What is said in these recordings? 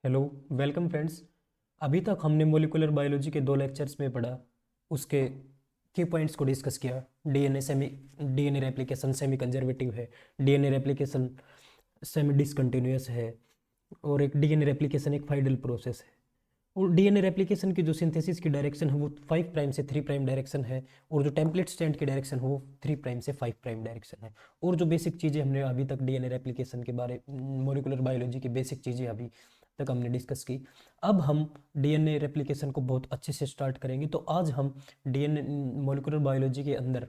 Hello. Welcome friends. अभी तक हमने मोलिकुलर बायोलॉजी के 2 लेक्चर्स में पढ़ा, उसके की पॉइंट्स को डिस्कस किया। डीएनए रेप्लिकेशन सेमी कंजर्वेटिव है, डीएनए रेप्लिकेशन सेमी डिसकंटिन्यूअस है, और एक डीएनए रेप्लिकेशन एक फाइडल प्रोसेस है। और डीएनए रेप्लिकेशन की जो सिंथेसिस की डायरेक्शन है वो 5 प्राइम से 3 प्राइम डायरेक्शन है, और जो टेम्पलेट स्टैंड की डायरेक्शन है वो 3 प्राइम से 5 प्राइम डायरेक्शन है। और जो बेसिक चीज़ें हमने अभी तक डीएनए रेप्लिकेशन के बारे मोलिकुलर बायोलॉजी की बेसिक चीज़ें अभी तक हमने डिस्कस की। अब हम डीएनए रेप्लिकेशन को बहुत अच्छे से स्टार्ट करेंगे। तो आज हम डीएनए मोलिकुलर बायोलॉजी के अंदर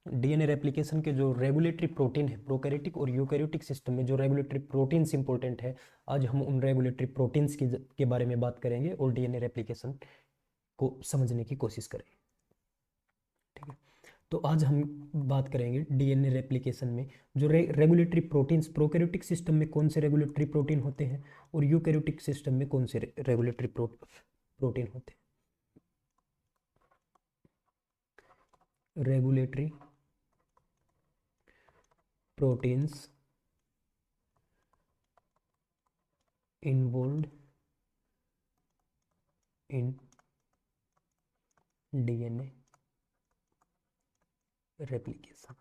डीएनए रेप्लिकेशन के जो रेगुलेटरी प्रोटीन है, प्रोकैरियोटिक और यूकैरियोटिक सिस्टम में जो रेगुलेटरी प्रोटीन्स इंपॉर्टेंट है, आज हम उन रेगुलेटरी प्रोटीन्स के बारे में बात करेंगे और डीएनए रेप्लिकेशन को समझने की कोशिश करेंगे। ठीक है। तो आज हम बात करेंगे डीएनए रेप्लिकेशन में जो रेगुलेटरी प्रोटीन्स, प्रोकैरियोटिक सिस्टम में कौन से रेगुलेटरी प्रोटीन होते हैं और यूकैरियोटिक सिस्टम में कौन से रेगुलेटरी प्रोटीन होते हैं। Regulatory proteins involved in DNA replication.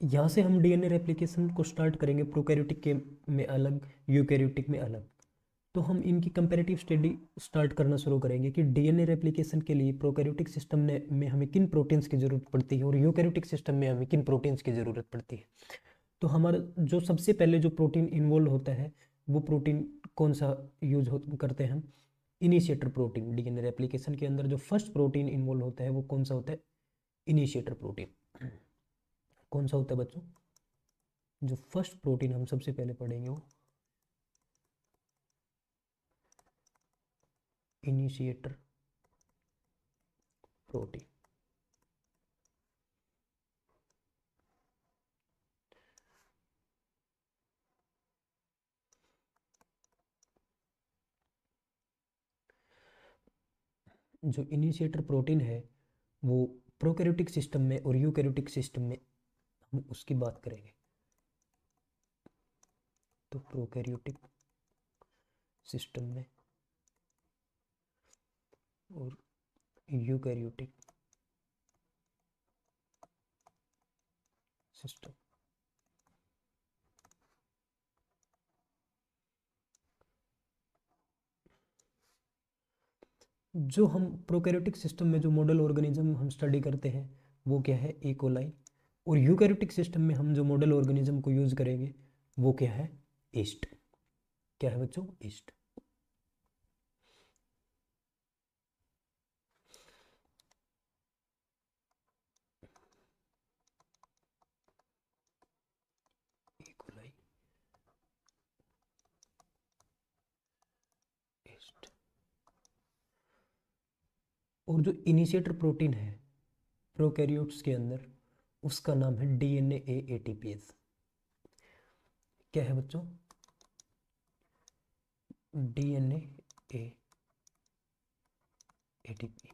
यहाँ से हम डीएनए रेप्लिकेशन को स्टार्ट करेंगे, प्रोकैरियोटिक के में अलग, यूकैरियोटिक में अलग। तो हम इनकी कंपैरेटिव स्टडी स्टार्ट करना शुरू करेंगे कि डीएनए रेप्लिकेशन के लिए प्रोकैरियोटिक सिस्टम में हमें किन प्रोटीन्स की ज़रूरत पड़ती है और यूकैरियोटिक सिस्टम में हमें किन प्रोटीन्स की ज़रूरत पड़ती है। तो हमारा जो सबसे पहले जो प्रोटीन इन्वॉल्व होता है वो प्रोटीन कौन सा करते हैं हम? Initiator protein. डीएनए रेप्लिकेशन के अंदर जो फर्स्ट प्रोटीन इन्वॉल्व होता है वो कौन सा होता है? Initiator protein. कौन सा होता है बच्चों? जो फर्स्ट प्रोटीन हम सबसे पहले पढ़ेंगे वो इनिशिएटर प्रोटीन। जो इनिशिएटर प्रोटीन है वो प्रोकैरियोटिक सिस्टम में और यूकैरियोटिक सिस्टम में हम उसकी बात करेंगे। तो प्रोकैरियोटिक सिस्टम में और यूकैरियोटिक सिस्टम। जो हम प्रोकैरियोटिक सिस्टम में जो मॉडल ऑर्गेनिज्म हम स्टडी करते हैं वो क्या है? E coli. और यूकैरियोटिक सिस्टम में हम जो मॉडल ऑर्गेनिज्म को यूज करेंगे वो क्या है? ईस्ट। क्या है बच्चों? ईस्ट। E coli, east. और जो इनिशिएटर प्रोटीन है प्रोकैरियोट्स के अंदर उसका नाम है डीएनए एटीपीज। क्या है बच्चों? DNA ATP.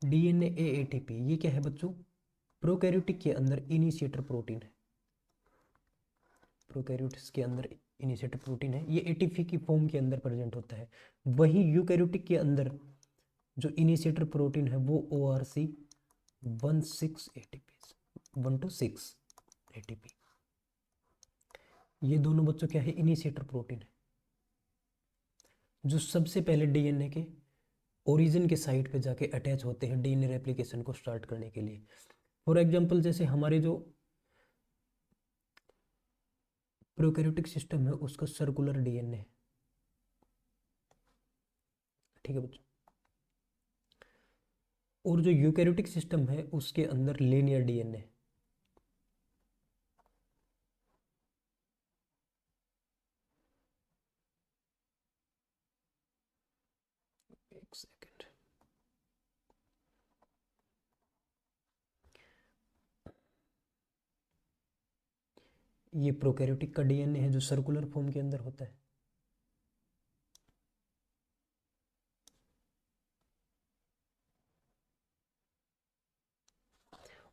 डीएनए एटीपी ये क्या है बच्चों? प्रोकैरियोटिक के अंदर इनिशिएटर प्रोटीन है। प्रोकैरियोट्स के अंदर इनिशिएटर प्रोटीन है, ये एटीपी की फॉर्म के अंदर प्रेजेंट होता है। वहीं यूकैरियोटिक के अंदर जो इनिशिएटर प्रोटीन है वो O R C 16 ATP, 1 to 6 ATP. ये दोनों बच्चों क्या है? इनिशिएटर प्रोटीन है जो सबसे पहले डीएनए के ओरिजिन के साइट पे जाके अटैच होते हैं डीएनए रेप्लिकेशन को स्टार्ट करने के लिए। फॉर एग्जांपल जैसे हमारे जो प्रोकैरियोटिक सिस्टम है उसका सर्कुलर डीएनए है। ठीक है बच्चों। और जो यूकैरियोटिक सिस्टम है उसके अंदर लीनियर डीएनए। एक सेकेंड। ये प्रोकैरियोटिक का डीएनए है जो सर्कुलर फॉर्म के अंदर होता है।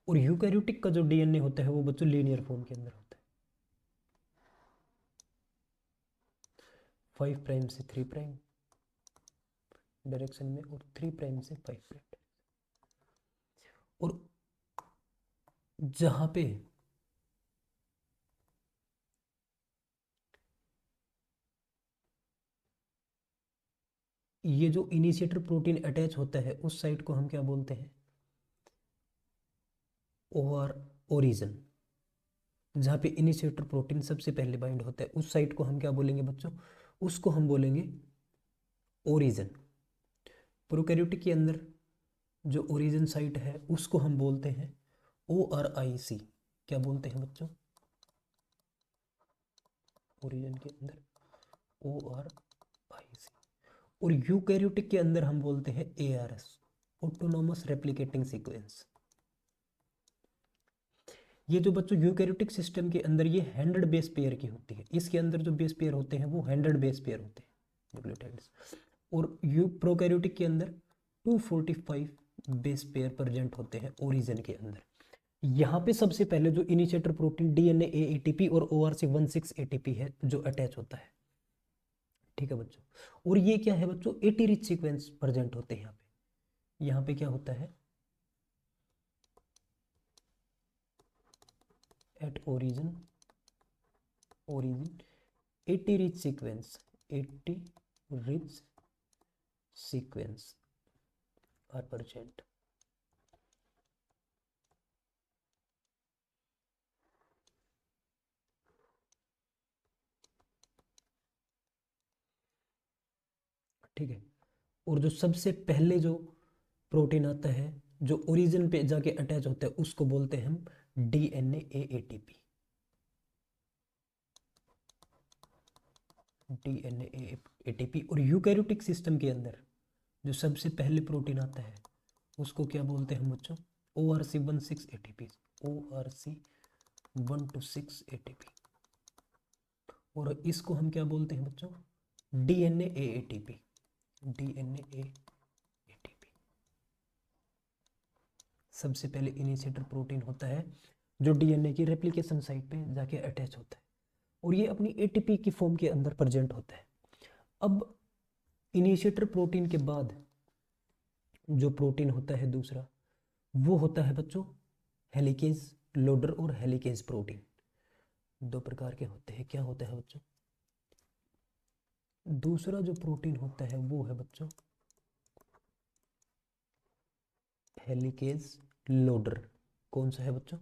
और यूकैरियोटिक का जो डीएनए होता है वो बच्चों लीनियर फॉर्म के अंदर होता है। 5 प्राइम से 3 प्राइम डायरेक्शन में और 3 प्राइम से 5 प्राइम। और जहां पे ये जो इनिशिएटर प्रोटीन अटैच होता है उस साइट को हम क्या बोलते हैं, ओआर ओरिजिन। जहाँ पे इनिशिएटर प्रोटीन सबसे पहले बाइंड होता है उस साइट को हम क्या बोलेंगे बच्चों, उसको हम बोलेंगे ओरिजिन। प्रोकैरियोटिक के अंदर जो ओरिजिन साइट है उसको हम बोलते हैं ORIC। क्या बोलते हैं बच्चों, ओरिजिन के अंदर ORIC। और यूकैरियोटिक के अंदर हम बोलते हैं ARS, ऑटोनोमस रेप्लिकेटिंग सीक्वेंस। ये जो बच्चों यूकैरियोटिक सिस्टम के अंदर ये 100 बेस पेयर की होती है, इसके अंदर जो बेस पेयर होते हैं वो 100 बेस पेयर होते हैं न्यूक्लियोटाइड्स। और यू प्रोकैरियोटिक के अंदर 245 बेस पेयर प्रेजेंट होते हैं ओरिजिन के अंदर। यहाँ पे सबसे पहले जो इनिशिएटर प्रोटीन DNA AATP और ORC16 ATP है जो अटैच होता है, ठीक है बच्चों। और ये क्या है बच्चों, 80 रिच सीक्वेंस प्रेजेंट होते हैं यहाँ पे क्या होता है, at origin 80 rich sequence, 80 rich sequence are present. ठीक है। और जो सबसे पहले जो प्रोटीन आता है जो ओरिजिन पे जाके अटैच होता है उसको बोलते हैं हम DNA AATP। DNA AATP। और यूकैरियोटिक सिस्टम के अंदर जो सबसे पहले प्रोटीन आता है उसको क्या बोलते हैं बच्चों, ORC16 ATP, ORC126 ATP। और इसको हम क्या बोलते हैं बच्चों, DNA AATP, DNA AATP। सबसे पहले इनिशिएटर प्रोटीन होता है जो DNA की रेप्लिकेशन साइट पे जाके अटैच होता है और ये अपनी ATP की फॉर्म के अंदर प्रेजेंट होता है। अब इनिशिएटर प्रोटीन के बाद जो प्रोटीन होता है दूसरा वो होता है बच्चों हेलिकेज लोडर और हेलिकेज प्रोटीन। दो प्रकार के होते हैं। क्या होता है बच्चों, दूसरा जो प्रोटीन होता है वो है बच्चों हेलिकेज लोडर। कौन सा है बच्चों,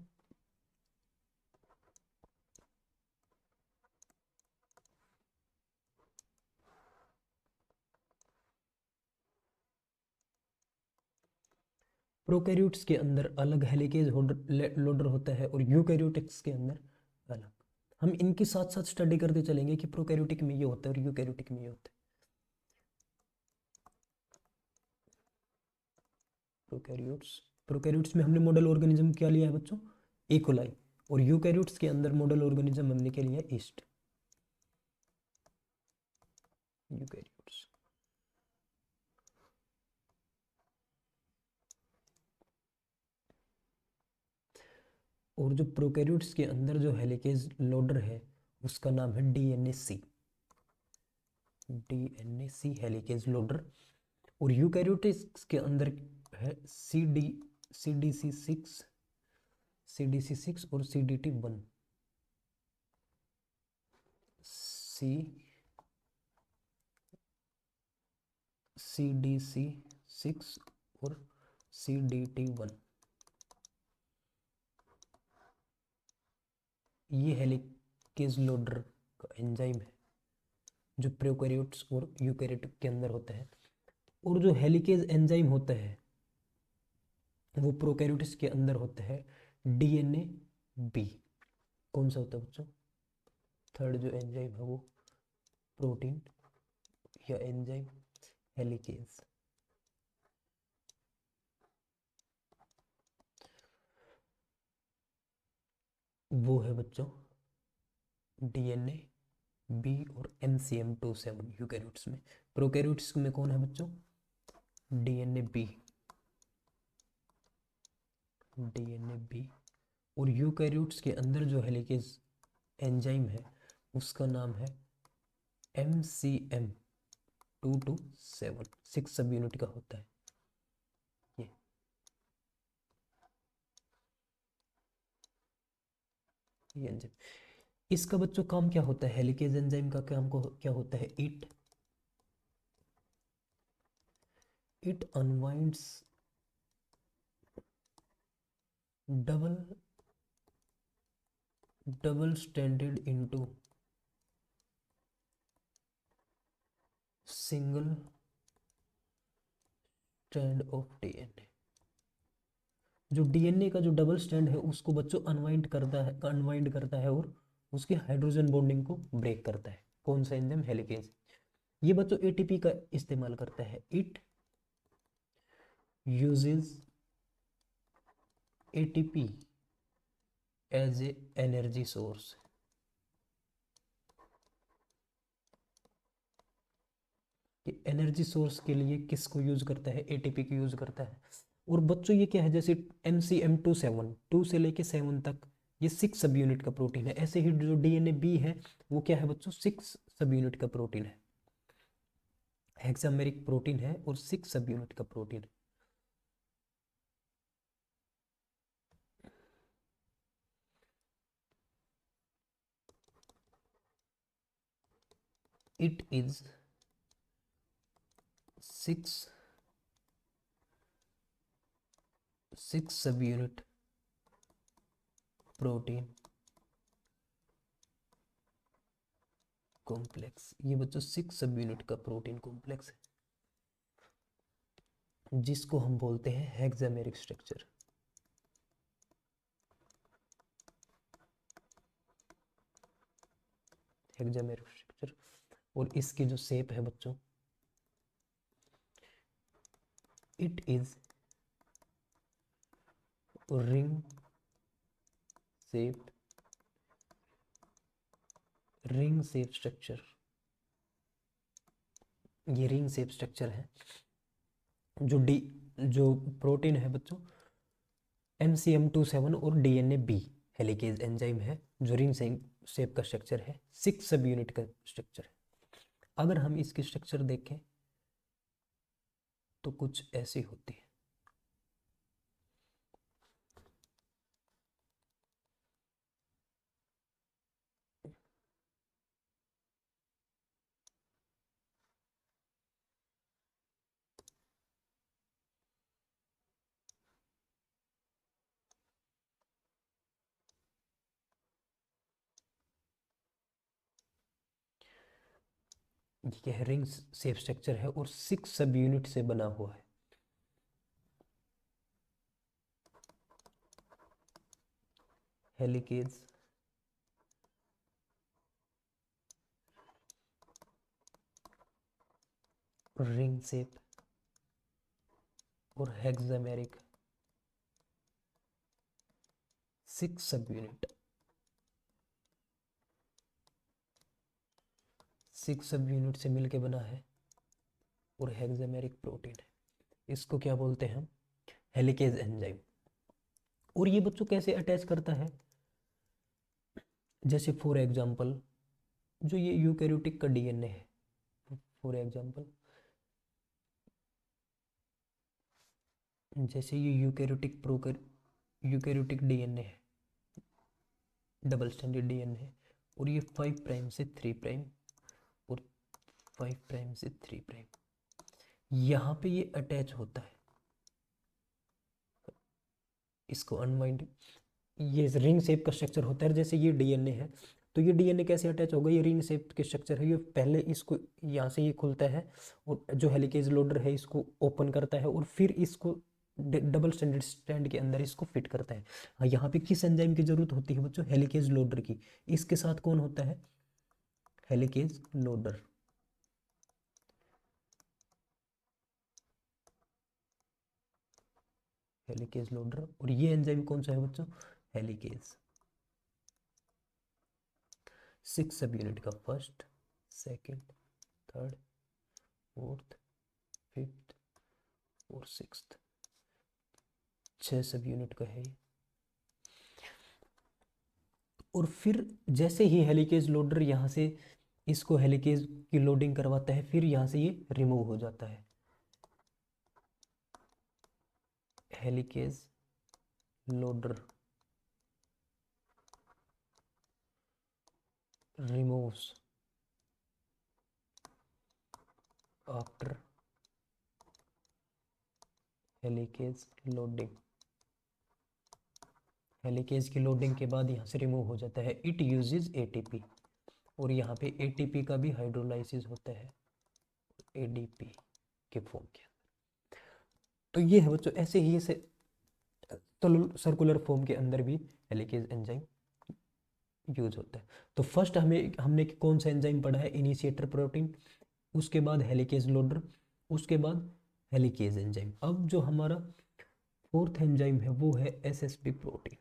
प्रोकैरियोट्स के अंदर अलग हेलिकेज लोडर होता है और यूकैरियोटिक्स के अंदर अलग। हम इनके साथ साथ स्टडी करते चलेंगे कि प्रोकैरियोटिक में ये होता है और यूकैरियोटिक में ये होता है। प्रोकैरियोट्स में हमने मॉडल ऑर्गेनिज्म क्या लिया है बच्चों, इकोलाई। और यूकैरियोट्स के अंदर मॉडल ऑर्गेनिज्म हमने क्या लिया है, ईस्ट। यूकैरियोट्स। और जो प्रोकैरियोट्स के अंदर जो हेलिकेज लोडर है उसका नाम है डीएनए सी हेलिकेज लोडर। और यूकैरियोट्स के अंदर है CDC6 और CDT1। CDC6 और CDT1 ये हेलिकेज लोडर का एंजाइम है जो प्रोकैरियोट्स और यूकैरियोटिक के अंदर होता है। और जो हेलिकेज एंजाइम होता है वो प्रोकैरियोट्स के अंदर होता है DNA-B। कौन सा होता है बच्चों, थर्ड जो एंजाइम है वो प्रोटीन या एंजाइम हेलिकेज। वो है बच्चों DNA-B और MCM27 यूकैरियोट्स में। प्रोकैरियोट्स में कौन है बच्चों, DNA-B और यूकैरियोट्स के अंदर जो हेलिकेज एंजाइम है उसका नाम है MCM 227 6 सब यूनिट का होता है ये। एंजाइम, इसका बच्चों काम क्या होता है? हेलिकेज एंजाइम का काम को क्या होता है? It unwinds double standard into single strand of DNA. जो डीएनए का जो डबल स्टैंड है उसको बच्चों अनवाइंड करता है और उसकी हाइड्रोजन बॉन्डिंग को ब्रेक करता है। कौन सा एंजाइम? हेलिकेज। ये बच्चों एटीपी का इस्तेमाल करता है। It uses ATP as a energy source. ये एनर्जी सोर्स के लिए किसको यूज करता है? एटीपी को यूज करता है। और बच्चों ये क्या है? जैसे MCM 27 2 से लेके 7 तक ये 6 सब यूनिट का प्रोटीन है। ऐसे ही जो डीएनए बी है वो क्या है बच्चों? 6 सब यूनिट का प्रोटीन है। हेक्सामेरिक प्रोटीन है और 6 सब यूनिट का प्रोटीन है। इट इज 6 सब यूनिट प्रोटीन कॉम्प्लेक्स। ये बच्चों 6 सब यूनिट का प्रोटीन कॉम्प्लेक्स है जिसको हम बोलते हैं हेक्सामेरिक स्ट्रक्चर। हेक्सामेरिक स्ट्रक्चर। और इसकी जो शेप है बच्चों, it is ring shape structure. ये रिंग शेप स्ट्रक्चर है। जो प्रोटीन है बच्चों MCM 27 और डीएनए बी हेलिकेज एंजाइम है जो रिंग शेप का स्ट्रक्चर है। 6 सब यूनिट का स्ट्रक्चर है। अगर हम इसकी स्ट्रक्चर देखें तो कुछ ऐसी होती है। यह रिंग शेप स्ट्रक्चर है और 6 सब यूनिट से बना हुआ है। हेलिकेज रिंग शेप और हेक्सामेरिक 6 सब यूनिट 6 सब यूनिट से मिलके बना है और हेक्सामेरिक प्रोटीन है। इसको क्या बोलते हैं हम? Helicase enzyme. और ये बच्चों कैसे अटैच करता है? जैसे फॉर एग्जांपल जो ये यूकैरियोटिक का डीएनए है, फॉर एग्जांपल जैसे ये यूकैरियोटिक डीएनए है, डबल स्टैंडर्ड डीएनए है और ये 5 प्राइम से 3 प्राइम और 5 प्राइम से 3 प्राइम यहाँ पे ये अटैच होता है। इसको अनवाइंड, ये रिंग शेप का स्ट्रक्चर होता है। जैसे ये डीएनए है तो ये डीएनए कैसे अटैच होगा? ये रिंग शेप के स्ट्रक्चर है। ये पहले इसको यहाँ से ये खुलता है और जो हेलिकेज लोडर है इसको ओपन करता है और फिर इसको डबल स्टैंडर्ड स्टैंड के अंदर इसको फिट करता है। हाँ, यहाँ पे किस एंजाइम की जरूरत होती है बच्चों? हेलिकेज लोडर की। इसके साथ कौन होता है? Helicase loader. Helicase loader. और ये एंजाइम कौन सा है बच्चों? हेलिकेज। 6 सब यूनिट का, first, second, third, fourth, fifth और सिक्स्थ, 6 सब यूनिट का है ये। और फिर जैसे ही हेलिकेज लोडर यहाँ से इसको हेलिकेज की लोडिंग करवाता है, फिर यहाँ से ये रिमूव हो जाता है। Helicase loader removes after helicase loading. Helicase की लोडिंग के बाद यहाँ से रिमूव हो जाता है। इट यूजेज एटीपी, और यहाँ पे एटीपी का भी हाइड्रोलाइसिस होता है एडीपी के फॉर्म के। तो ये है बच्चों, ऐसे ही ऐसे सर्कुलर फॉर्म के अंदर भी हेलिकेज एंजाइम यूज होता है। तो फर्स्ट हमने कौन सा एंजाइम पढ़ा है, इनिशिएटर प्रोटीन, उसके बाद हेलिकेज लोडर, उसके बाद हेलिकेज एंजाइम। अब जो हमारा फोर्थ एंजाइम है वो है एसएसबी प्रोटीन।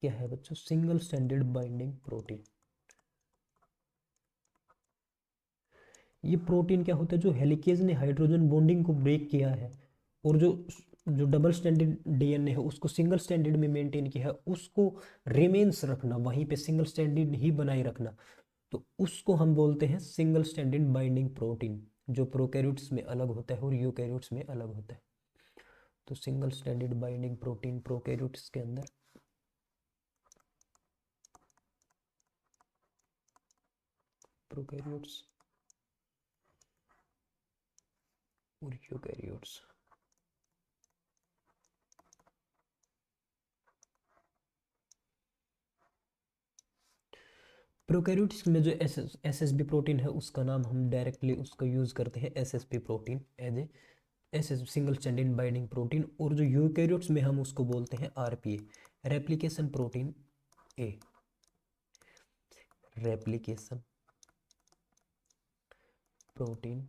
क्या है बच्चों, सिंगल स्टैंडर्ड बाइंडिंग प्रोटीन। ये प्रोटीन क्या होता है, जो हेलिकेज ने हाइड्रोजन बॉन्डिंग को ब्रेक किया है और जो जो डबल स्टैंडर्ड डीएनए है उसको सिंगल स्टैंडर्ड में मेंटेन किया है, उसको रिमेन्स रखना, वहीं पे सिंगल स्टैंडर्ड ही बनाए रखना, तो उसको हम बोलते हैं सिंगल स्टैंडर्ड बाइंडिंग प्रोटीन, जो प्रोकैरियोट्स में अलग होता है और यूकैरियोट्स में अलग होता है। तो single standard binding protein prokaryotes के अंदर, प्रोकैरियोट्स और यूकैरियोट्स। प्रोकैरियोट्स में जो एसएसबी प्रोटीन है उसका नाम हम डायरेक्टली उसका यूज करते हैं SSB protein as a S single standard binding protein, और जो यूकैरियोट्स में हम उसको बोलते हैं RPA, replication protein A, replication protein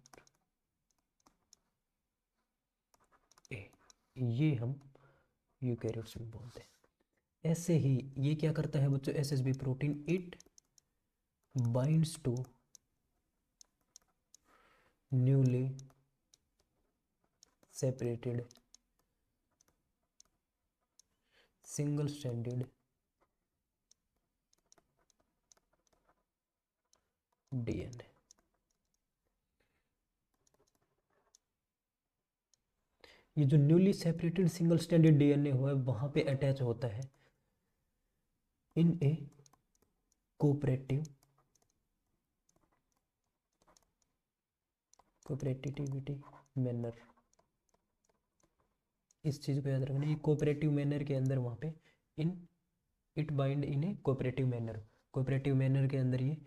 A, ये हम यूकैरियोट्स में बोलते हैं। ऐसे ही ये क्या करता है बच्चों, SSB protein, it binds to newly separated single standard DNA. ये जो newly separated single standard DNA हुआ है वहां पे अटैच होता है in a cooperative cooperativity manner. इस चीज को याद रखना, ये कोऑपरेटिव मैनर के अंदर वहां पे in it bind in a cooperative manner, cooperative manner के अंदर ये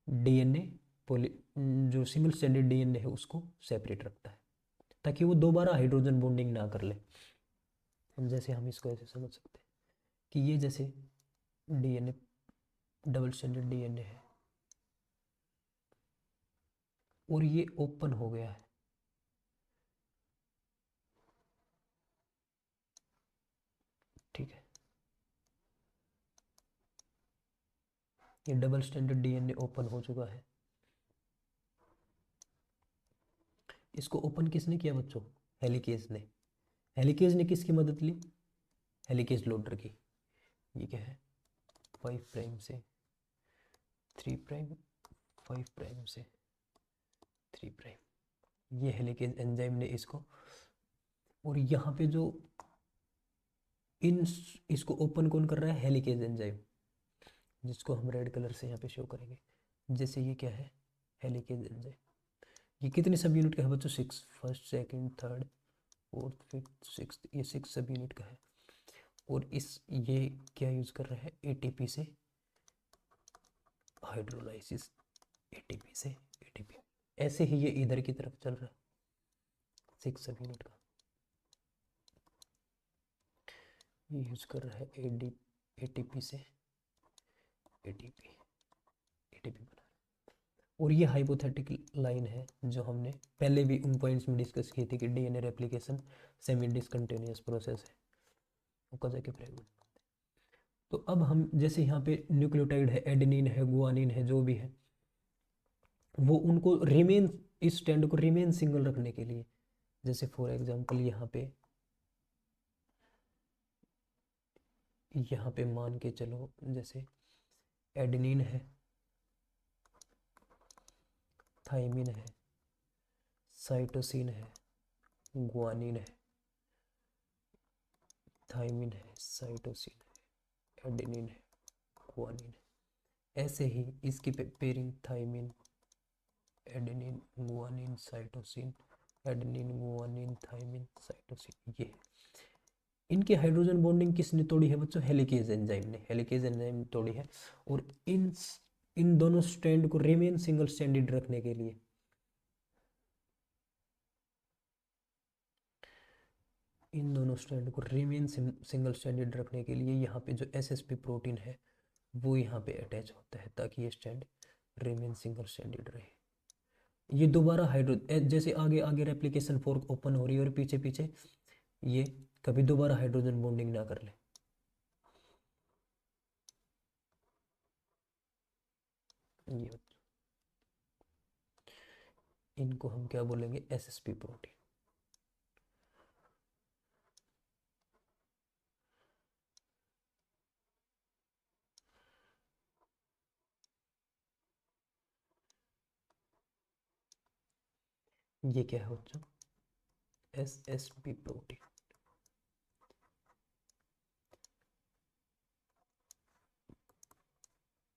डीएनए पोली जो सिंगल स्टैंडर्ड डीएनए है उसको सेपरेट रखता है, ताकि वो दोबारा हाइड्रोजन बॉन्डिंग ना कर ले। जैसे हम इसको ऐसे समझ सकते हैं कि ये जैसे डीएनए डबल स्टैंडर्ड डीएनए है और ये ओपन हो गया है, ठीक है, ये डबल स्टैंडर्ड डीएनए ओपन हो चुका है। इसको ओपन किसने किया बच्चों, हेलिकेज ने। हेलिकेज ने किसकी मदद ली, हेलिकेज लोडर की। ये क्या है, 5 प्राइम से 3 प्राइम, 5 प्राइम से 3 प्राइम, ये हेलिकेज एंजाइम ने इसको, और यहाँ पे जो इन इसको ओपन कौन कर रहा है, हेलिकेज एंजाइम, जिसको हम रेड कलर से यहाँ पे शो करेंगे। जैसे ये क्या है, हेलिकेज एंजाइम, ये कितने सब यूनिट का है बच्चों, 6, first second third fourth fifth sixth, ये 6 सब यूनिट का है। और ये क्या यूज कर रहा है, एटीपी से हाइड्रोलाइसिस, एटीपी से एटीपी। ऐसे ही ये इधर की तरफ चल रहा है, 6 सब यूनिट का ये यूज कर रहा है एटीपी से एटीपी एटीपी बना रहा है। और ये हाइपोथेटिक लाइन है जो हमने पहले भी उन पॉइंट्स में डिस्कस की थी कि DNA replication semi discontinuous process है, वो कजा के फ्रेगमेंट। तो अब हम जैसे यहाँ पे न्यूक्लियोटाइड है, एडेनिन है, गुआनिन है, जो भी है, वो उनको रिमेन, इस स्टैंड को रिमेन सिंगल रखने के लिए, जैसे फॉर एग्जांपल यहाँ पे मान के चलो जैसे एडेनिन है, थायमिन है, साइटोसिन है, ग्वानिन है, थायमिन है, साइटोसिन है, एडेनिन है, ग्वानिन है। ऐसे ही इसकी pairing thymine, adenine, guanine, cytosine, adenine, guanine, thymine, cytosine, ये इनकी हाइड्रोजन बॉन्डिंग किसने तोड़ी है बच्चों? हेलिकेज एंजाइम ने, हेलिकेज एंजाइम तोड़ी है। और इन दोनों स्ट्रैंड को रिमेन सिंगल स्ट्रैंडेड रखने के लिए इन दोनों स्ट्रैंड को रिमेन सिंगल स्ट्रैंडेड रखने के लिए यहाँ पे जो एसएसपी प्रोटीन है वो यहाँ पे अटैच होता है ताकि ये स्ट्रैंड रिमेन सिंगल स्ट्रैंडेड रहे। ये दोबारा जैसे आगे आगे रेप्लिकेशन फोर्क ओपन हो रही है और पीछे पीछे ये कभी दोबारा हाइड्रोजन बॉन्डिंग ना कर ले। ये इनको हम क्या बोलेंगे? SSP protein. ये क्या है बच्चों? SSP protein.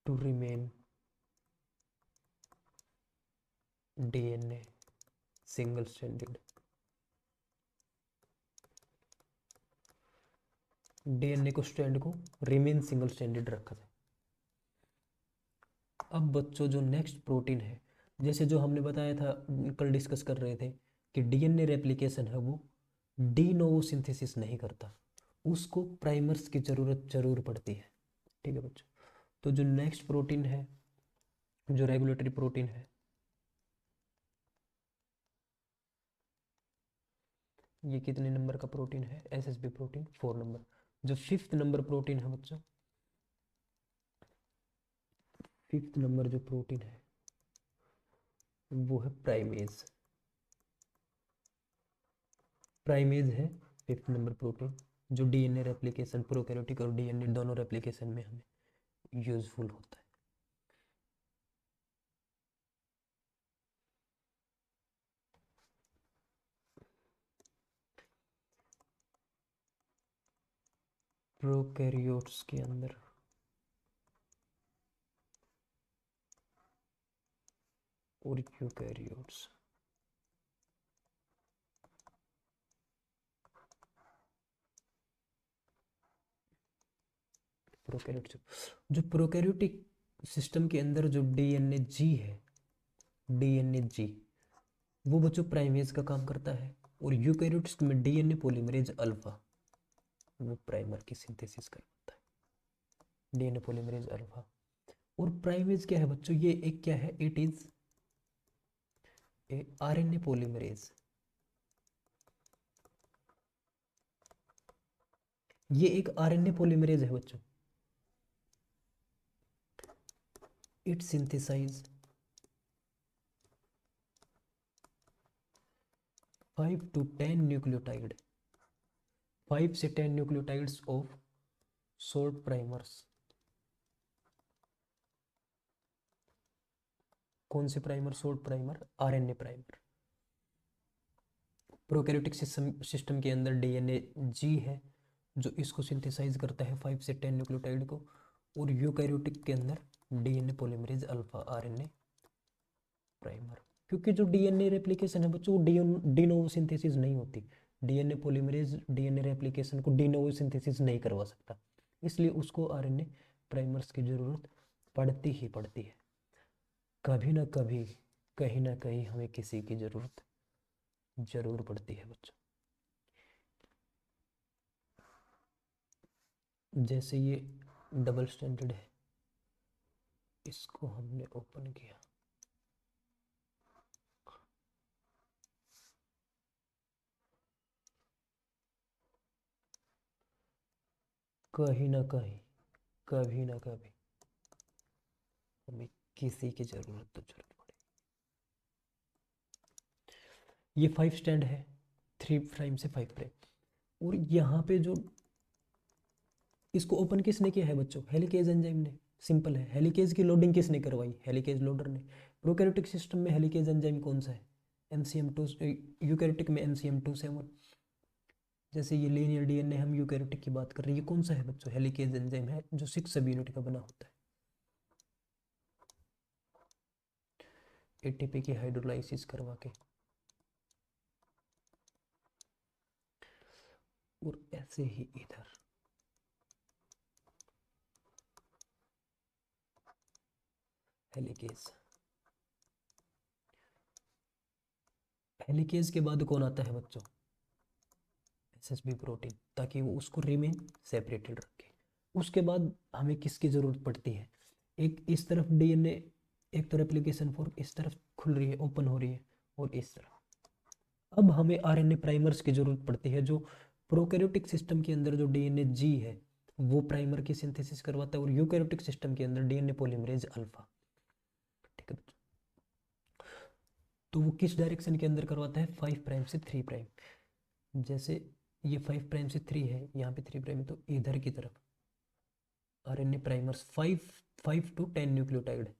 To remain DNA single stranded, DNA को स्ट्रैंड को रिमेन सिंगल स्ट्रैंडेड रखा जाए। अब बच्चों जो नेक्स्ट प्रोटीन है, जैसे जो हमने बताया था, कल डिस्कस कर रहे थे कि डीएनए रेप्लिकेशन है वो डी नोवो सिंथेसिस नहीं करता, उसको प्राइमर्स की जरूरत जरूर पड़ती है। ठीक है बच्चों, तो जो नेक्स्ट प्रोटीन है, जो रेगुलेटरी प्रोटीन है, ये कितने नंबर का प्रोटीन है? SSB protein 4 number. जो 5th नंबर प्रोटीन है बच्चों, 5th नंबर जो प्रोटीन है वो है प्राइमेज। प्राइमेज है 5th नंबर प्रोटीन, जो डीएनए रेप्लिकेशन, प्रोकैरियोटिक और डीएनए दोनों रेप्लिकेशन में हमें यूजफुल होता है। प्रोकैरियोट्स के अंदर और यूकैरियोट्स, प्रोकैरियोट्स, जो प्रोकैरियोटिक सिस्टम के अंदर जो डीएनए जी है, डीएनए जी वो बच्चों प्राइमेज का काम करता है। और यूकैरियोट्स में डीएनए पॉलीमरेज अल्फा वो प्राइमर की सिंथेसिस करता है, डीएनए पॉलीमरेज अल्फा। और प्राइमेज क्या है बच्चों? ये एक क्या है? It is a RNA polymerase. ये एक आरएनए पॉलीमरेज है बच्चों। इट सिंथेसाइज 5 to 10 न्यूक्लियोटाइड, 5 से 10 न्यूक्लियोटाइड्स ऑफ शॉर्ट प्राइमर्स। कौन से primer? Short primer, RNA primer. Prokaryotic system के अंदर डीएनए जी है जो इसको सिंथेसाइज करता है 5 से 10 न्यूक्लियोटाइड को। और यूकैरियोटिक के अंदर DNA polymerase alpha RNA primer. क्योंकि जो डीएनए रेप्लिकेशन है बच्चों वो डी नोवो सिंथेसिस नहीं होती, डीएनए पॉलीमरेज डीएनए रेप्लिकेशन को डी नोवो सिंथेसिस नहीं करवा सकता, इसलिए उसको आरएनए प्राइमर्स की जरूरत पड़ती ही पड़ती है। कभी ना कभी, कहीं ना कहीं हमें किसी की जरूरत जरूर पड़ती है बच्चों। जैसे ये डबल स्टैंडर्ड है, इसको हमने ओपन किया, कहीं ना कहीं, कभी ना कभी हमें किसी की जरूरत तो जरूर पड़ेगी। ये 5 स्टैंड है, 3 प्राइम से 5 प्राइम। और यहाँ पे जो इसको ओपन किसने किया है बच्चों? हेलिकेज एंजाइम ने। सिंपल है। हेलिकेज की लोडिंग किसने करवाई? हेलिकेज लोडर ने। प्रोकैरियोटिक सिस्टम में हेलिकेज एंजाइम कौन सा है? NCM2। यूकैरियोटिक में NCM27। जैसे ये लीनियर डीएनए, हम यूकैरियोटिक की बात कर रहे हैं, ये कौन सा है बच्चों? हेलिकेज एंजाइम है, जो 6 सब यूनिट का बना होता है। ATP की हाइड्रोलाइसिस करवा के, और ऐसे ही इधर हेलिकेज। हेलिकेज के बाद कौन आता है बच्चों? SSB प्रोटीन, ताकि वो उसको रिमेन सेपरेटेड रखे। उसके बाद हमें किसकी ज़रूरत पड़ती है? एक इस तरफ डीएनए, एक तो रेप्लिकेशन फॉर्क इस तरफ खुल रही है, ओपन हो रही है, और इस तरफ। अब हमें आरएनए प्राइमर्स की ज़रूरत पड़ती है, जो प्रोकैरियोटिक सिस्टम के अंदर जो डीएनए जी है वो प्राइमर की सिंथेसिस करवाता है, और यूकैरियोटिक सिस्टम के अंदर डीएनए पॉलीमरेज अल्फा। ठीक है बच्चों, तो वो किस डायरेक्शन के अंदर करवाता है? 5 प्राइम से 3 प्राइम। जैसे ये 5 प्राइम से 3 है, यहाँ पे 3 प्राइम है, तो इधर की तरफ RNA primers 5 to 10 nucleotide.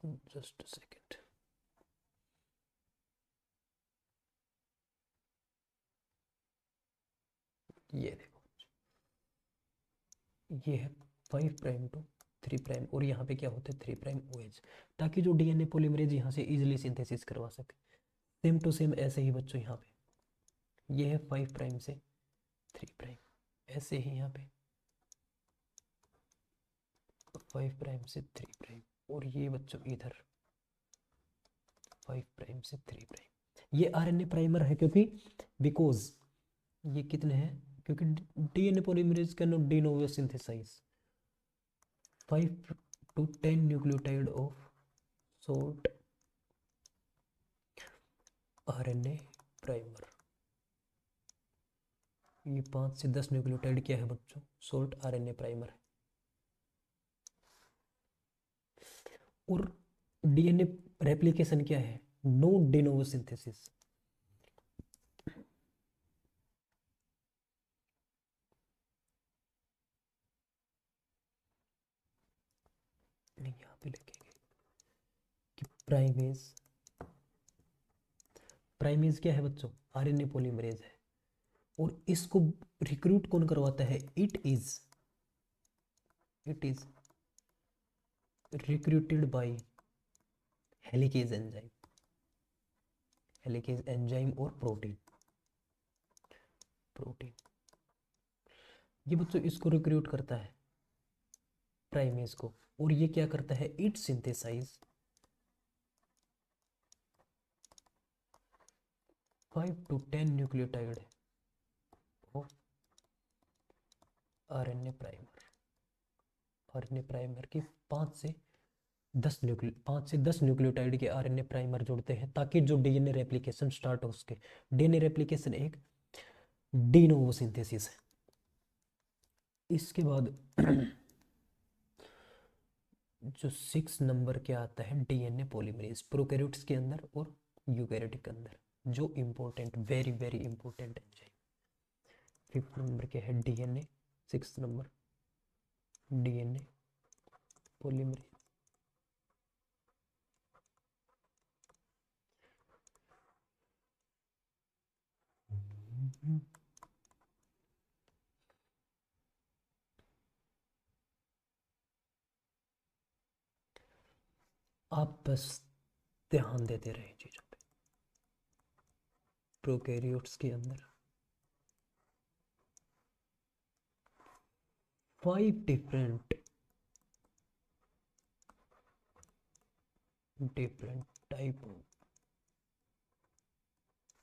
Just second. ये देखो, ये है 5 प्राइम टू 3 प्राइम, और यहाँ पे क्या होता है? 3 प्राइम OH, ताकि जो डीएनए पॉलीमरेज यहाँ से इजीली सिंथेसिस करवा सके। सेम टू सेम ऐसे ही बच्चों यहाँ पे ये है 5 प्राइम से 3 प्राइम, ऐसे ही यहाँ पे 5 प्राइम से 3 प्राइम, और ये बच्चों इधर 5 प्राइम से 3 प्राइम। ये आरएनए प्राइमर है, क्योंकि बिकॉज ये कितने हैं? क्योंकि DNA polymerase can not de novo synthesize 5 to 10 nucleotide of short RNA primer. ये 5 से 10 न्यूक्लियोटाइड क्या है बच्चों? शॉर्ट आरएनए प्राइमर है। और डीएनए रेप्लिकेशन क्या है? No de novo synthesis। नहीं, यहाँ पे लिखेंगे कि प्राइमेज क्या है बच्चों? आरएनए पॉलीमरेज है। और इसको रिक्रूट कौन करवाता है? It is recruited bye helicase enzyme. Helicase enzyme और प्रोटीन ये बच्चों इसको रिक्रूट करता है, प्राइमेज को। और ये क्या करता है? It synthesize 5 to 10 nucleotide of RNA primer की 5 से 10 न्यूक्लियोटाइड के आरएनए प्राइमर जुड़ते हैं, ताकि जो डीएनए रेप्लिकेशन स्टार्ट हो सके। डीएनए रेप्लिकेशन एक de novo सिंथेसिस है। इसके बाद जो 6 नंबर क्या आता है? डीएनए पॉलीमरेज, प्रोकैरियोट्स के अंदर और यूकैरियोटिक के अंदर, जो important, very very important enzyme. 5th number क्या है? DNA. 6th number DNA polymerase. आप बस ध्यान देते रहे चीजों पे। प्रोकैरियोट्स के अंदर 5 different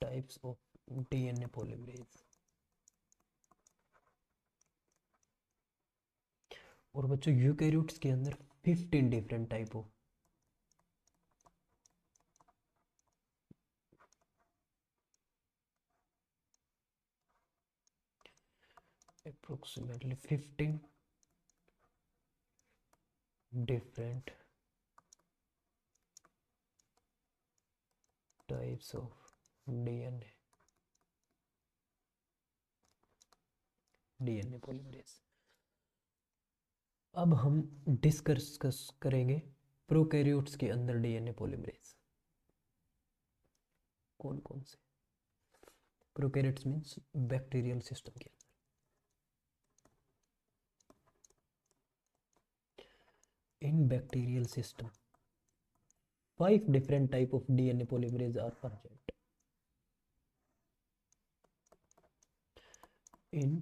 types of DNA polymerase. और बच्चों यूकैरियोट्स के अंदर 15 different type of approximately 15 different types of DNA polymerase। अब हम डिस्कस करेंगे प्रोकैरियोट्स के अंदर डीएनए पॉलीमरेज कौन कौन से। प्रोकैरियोट्स मीन्स बैक्टीरियल सिस्टम के अंदर। इन bacterial system 5 different type of DNA polymerase are present. In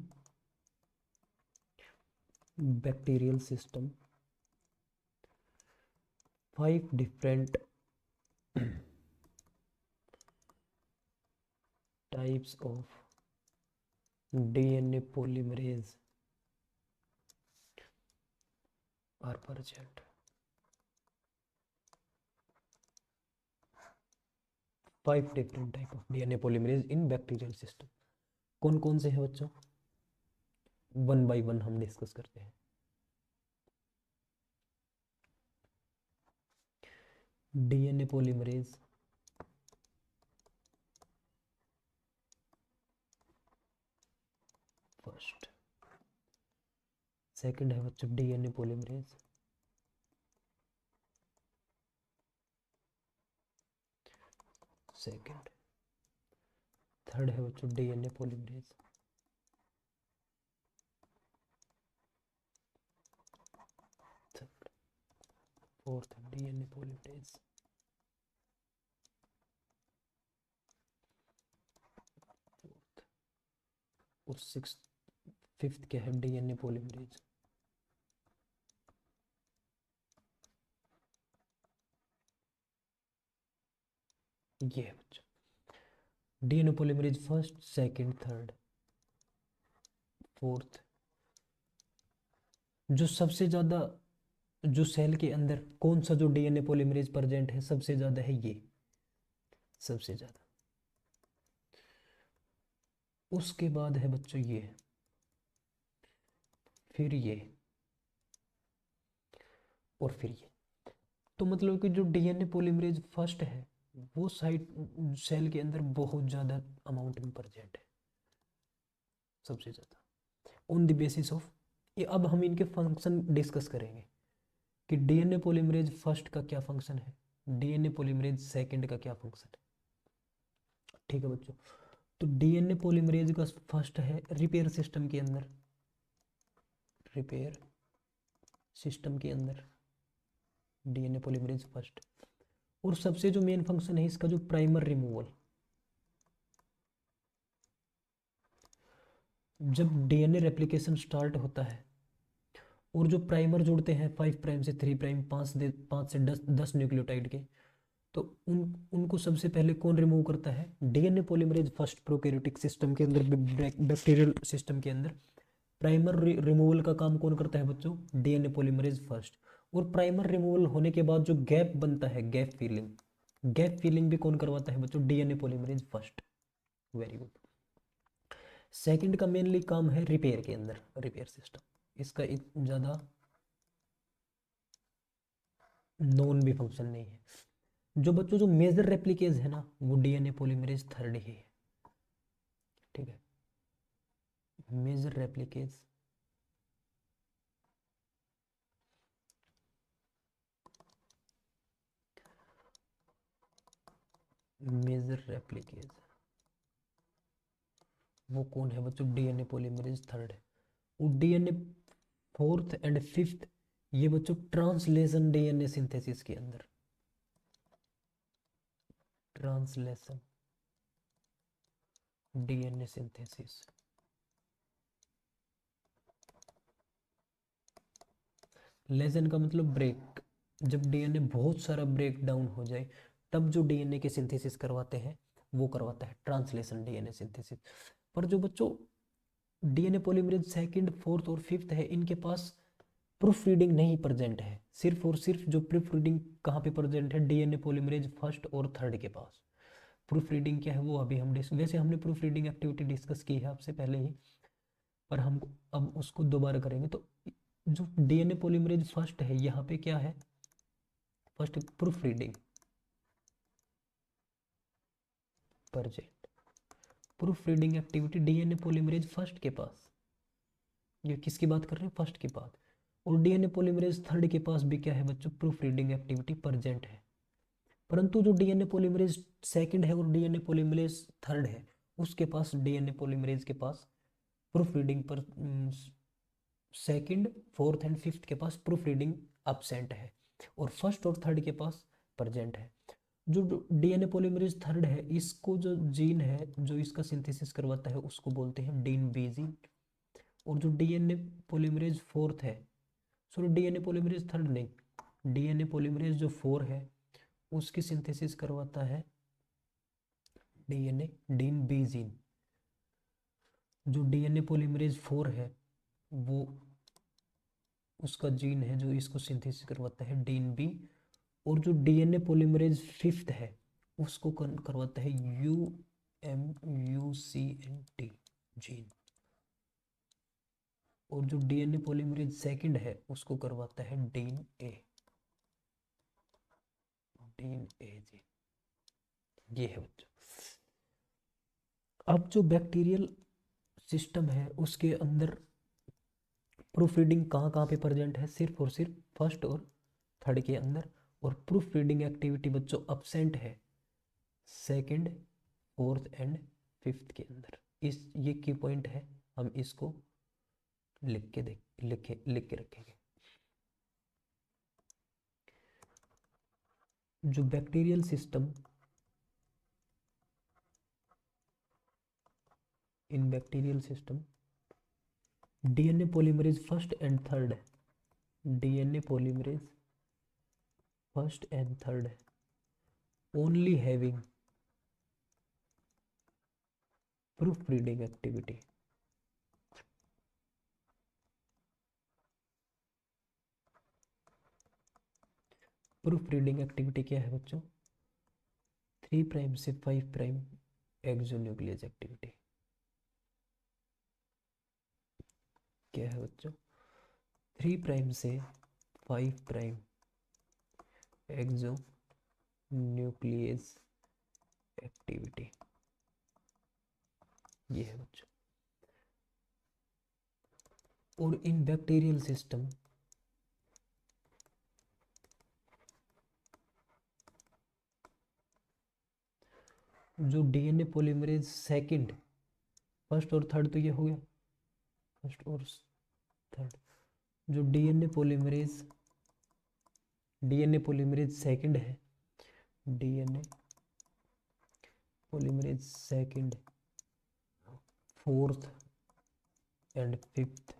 bacterial system, 5 different types of DNA polymerase are present. 5 different type of DNA polymerase in bacterial system. कौन कौन से हैं बच्चों? 1 by 1 हम discuss करते हैं। DNA polymerase first. सेकंड है बच्चों DNA polymerase सेकंड। थर्ड है बच्चों DNA polymerase third. Fourth DNA polymerase fourth. और सिक्स फिफ्थ क्या है DNA polymerase ये है बच्चों DNA polymerase first second third fourth. जो सबसे ज्यादा जो सेल के अंदर कौन सा जो डीएनए पॉलीमरेज प्रेजेंट है सबसे ज्यादा है ये सबसे ज्यादा। उसके बाद है बच्चों ये फिर ये और फिर ये। तो मतलब कि जो डीएनए पॉलीमरेज फर्स्ट है वो साइट सेल के अंदर बहुत ज्यादा अमाउंट में प्रेजेंट है सबसे ज्यादा ऑन द बेसिस ऑफ ये। अब हम इनके फंक्शन डिस्कस करेंगे कि डीएनए पॉलीमरेज फर्स्ट का क्या फंक्शन है, डीएनए पॉलीमरेज सेकंड का क्या फंक्शन है। ठीक है बच्चों। तो डीएनए पॉलीमरेज का फर्स्ट है रिपेयर सिस्टम के अंदर, रिपेयर सिस्टम के अंदर डीएनए पॉलीमरेज फर्स्ट। और सबसे जो मेन फंक्शन है इसका जो प्राइमर रिमूवल। जब डीएनए रेप्लिकेशन स्टार्ट होता है और जो प्राइमर जुड़ते हैं 5 प्राइम से 3 प्राइम 5 से 10 न्यूक्लियोटाइड के, तो उनको सबसे पहले कौन रिमूव करता है? DNA polymerase first prokaryotic system के अंदर, बैक्टीरियल सिस्टम के अंदर प्राइमर रिमूवल का काम कौन करता है बच्चों? DNA polymerase first. और प्राइमर रिमूवल होने के बाद जो गैप बनता है, गैप फिलिंग, गैप फिलिंग भी कौन करवाता है बच्चों? DNA polymerase first. Very good. Second का मेनली काम है रिपेयर के अंदर, रिपेयर सिस्टम। इसका ज़्यादा नोन भी फंक्शन नहीं है। जो बच्चों जो मेजर रेप्लिकेज है ना वो डीएनए पॉलीमरेज थर्ड ही है। ठीक है, मेजर रेप्लिकेज मेजर रेप्लिकेज वो कौन है बच्चों? डीएनए पॉलीमरेज थर्ड है। और डीएनए फोर्थ एंड फिफ्थ ये बच्चों ट्रांसलेशन डीएनए सिंथेसिस के अंदर, ट्रांसलेशन डीएनए सिंथेसिस। लेजन का मतलब ब्रेक। जब डीएनए बहुत सारा ब्रेक डाउन हो जाए तब जो डीएनए के सिंथेसिस करवाते हैं वो करवाता है ट्रांसलेशन डीएनए सिंथेसिस। पर जो बच्चों डीएनए पॉलीमरेज सेकंड फोर्थ और फिफ्थ है इनके पास प्रूफ रीडिंग नहीं प्रेजेंट है। सिर्फ और सिर्फ जो प्रूफ रीडिंग कहाँ पे प्रेजेंट है? डीएनए पॉलीमरेज फर्स्ट और थर्ड के पास। प्रूफ रीडिंग क्या है वो अभी हम वैसे हमने प्रूफ रीडिंग एक्टिविटी डिस्कस की है आपसे पहले ही, पर हम अब उसको दोबारा करेंगे। तो जो डीएनए पॉलीमरेज फर्स्ट है यहाँ पे क्या है? First proof reading present. Proof reading activity DNA polymerase first के पास। ये किसकी बात कर रहे हैं? फर्स्ट की बात। और डीएनए पॉलीमरेज थर्ड के पास भी क्या है बच्चों, प्रूफ रीडिंग एक्टिविटी प्रेजेंट है। परंतु जो डीएनए पॉलीमरेज सेकंड है और डीएनए पॉलीमरेज थर्ड है, उसके पास, डीएनए पॉलीमरेज के पास प्रूफ रीडिंग पर सेकंड, फोर्थ एंड फिफ्थ के पास प्रूफ रीडिंग absent है, और फर्स्ट और थर्ड के पास प्रेजेंट है। जो डीएनए पॉलीमरेज थर्ड है, इसको जो जीन है जो इसका सिंथेसिस करवाता है उसको बोलते हैं डीन बी जीन। और जो डीएनए पॉलीमरेज फोर्थ है, सॉरी डीएनए पॉलीमरेज थर्ड नहीं, डीएनए पॉलीमरेज जो फोर है उसकी सिंथेसिस करवाता है डीएनए डीन बी जीन। जो डीएनए पॉलीमरेज फोर है वो उसका जीन है जो इसको सिंथेसिस करवाता है डीन बी। और जो डीएनए पॉलीमरेज फिफ्थ है उसको करवाता है UMUCNT जीन। और जो डीएनए पॉलीमरेज सेकंड है उसको करवाता है डीन ए जीन। ये है बच्चों। अब जो बैक्टीरियल सिस्टम है उसके अंदर प्रूफ रीडिंग कहाँ कहाँ पे प्रेजेंट है, सिर्फ और सिर्फ फर्स्ट और थर्ड के अंदर। और प्रूफ रीडिंग एक्टिविटी बच्चों absent है सेकंड, फोर्थ एंड फिफ्थ के अंदर। इस ये की पॉइंट है, हम इसको लिख के रखेंगे। जो bacterial system, in bacterial system DNA polymerase first and third, DNA polymerase first and third only having proof reading activity. Proof reading activity क्या है बच्चों, 3 प्राइम से 5 प्राइम एक्सोन्यूक्लियस एक्टिविटी। क्या है बच्चों, 3 प्राइम से 5 प्राइम एक्सोन्यूक्लियस एक्टिविटी, ये है बच्चों। और इन बैक्टीरियल सिस्टम जो डीएनए पॉलीमरेज सेकंड, फर्स्ट और थर्ड तो ये हो गया, फर्स्ट और थर्ड। जो डीएनए पॉलीमरेज सेकंड है, DNA polymerase second, fourth and fifth,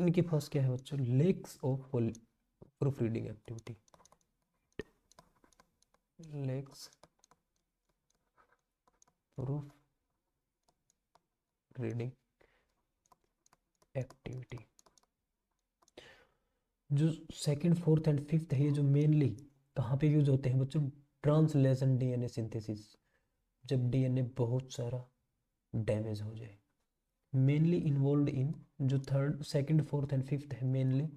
इनके पास क्या है बच्चों, lacks of proof reading activity, lacks proof reading activity. जो सेकंड, फोर्थ एंड फिफ्थ है, ये जो मेनली कहाँ पे यूज होते हैं बच्चों, ट्रांसलेशन डीएनए सिंथेसिस, जब डीएनए बहुत सारा डैमेज हो जाए। मेनली इन्वॉल्व इन, जो third, second, fourth and fifth है, mainly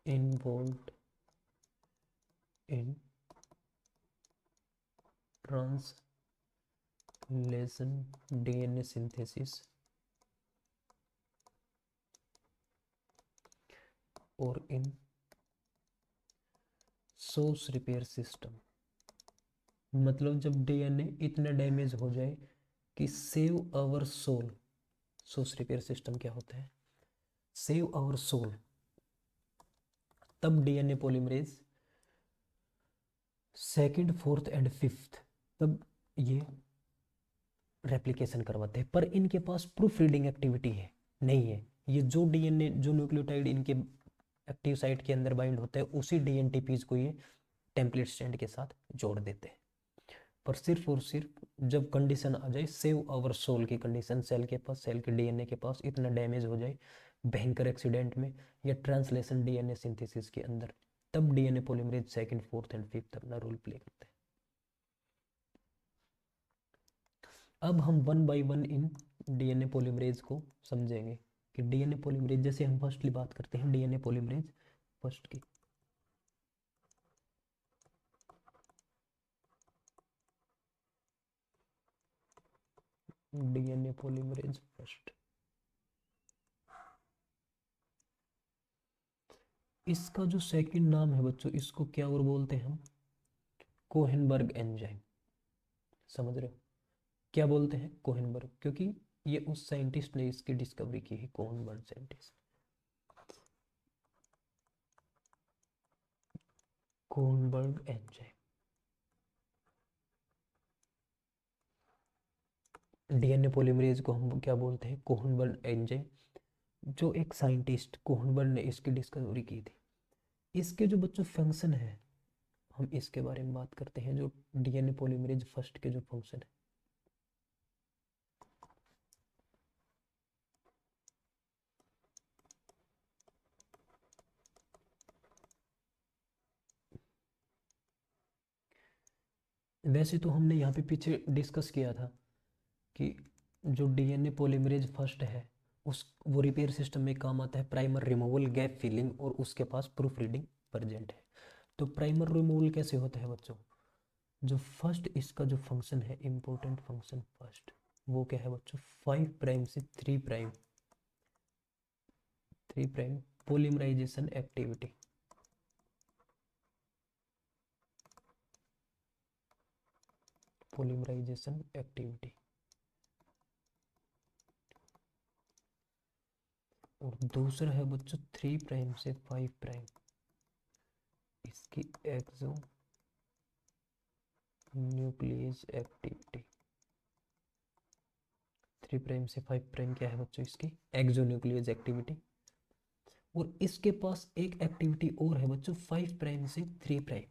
involve in translation DNA synthesis और इन सोर्स रिपेयर सिस्टम। मतलब जब डीएनए इतना डैमेज हो जाए कि save our soul, source repair system क्या होता है, सेव आवर सोल, तब DNA polymerase second, fourth and fifth तब ये रेप्लिकेशन करवाते हैं। पर इनके पास प्रूफ रीडिंग एक्टिविटी है नहीं है। ये जो डीएनए, जो न्यूक्लियोटाइड इनके एक्टिव साइट के अंदर बाइंड होता है, उसी डीएनटीपीज को ये टेम्पलेट स्ट्रैंड के साथ जोड़ देते हैं। पर सिर्फ और सिर्फ जब कंडीशन आ जाए सेव आवर सोल की कंडीशन, सेल के पास, सेल के डीएनए के पास इतना डैमेज हो जाए भयंकर एक्सीडेंट में या ट्रांसलेशन डीएनए सिंथेसिस के अंदर, तब DNA polymerase second, fourth and fifth अपना रोल प्ले करते हैं। अब हम one by one in DNA polymerase को समझेंगे कि डीएनए पॉलीमरेज, जैसे हम फर्स्टली बात करते हैं डीएनए पॉलीमरेज फर्स्ट की। डीएनए पॉलीमरेज फर्स्ट, इसका जो सेकंड नाम है बच्चों, इसको क्या और बोलते हैं हम? कोहेनबर्ग एंजाइम। समझ रहे हो? क्या बोलते हैं? कोहेनबर्ग, क्योंकि ये उस साइंटिस्ट ने इसकी डिस्कवरी की है, कोहेनबर्ग साइंटिस्ट, कोहेनबर्ग एंजाइम। डीएनए पॉलीमरेज को हम क्या बोलते हैं? कोहेनबर्ग एंजाइम। जो एक साइंटिस्ट कोहेनबर्ग ने इसकी डिस्कवरी की थी। इसके जो बच्चों फंक्शन है, हम इसके बारे में बात करते हैं, जो डीएनए पॉलीमरेज फर्स्ट के जो फंक्शन है। वैसे तो हमने यहाँ पे पीछे डिस्कस किया था कि जो डीएनए पॉलीमरेज फर्स्ट है, उस वो रिपेयर सिस्टम में काम आता है, प्राइमर रिमूवल, गैप फिलिंग, और उसके पास प्रूफ रीडिंग प्रेजेंट है। तो प्राइमर रिमूवल कैसे होता है बच्चों? जो फर्स्ट इसका जो फंक्शन है, इंपॉर्टेंट फंक्शन फर्स्ट, वो क्या है बच्चों? 5 प्राइम से 3 prime, 3 prime polymerization activity. Polymerization activity. और दूसरा है बच्चों 3 प्राइम से 5 प्राइम, इसकी एक्सो न्यूक्लियस एक्टिविटी। 3 प्राइम से 5 प्राइम क्या है बच्चों? इसकी एक्सो न्यूक्लियस एक्टिविटी। और इसके पास एक एक्टिविटी और है बच्चों, 5 प्राइम से 3 प्राइम,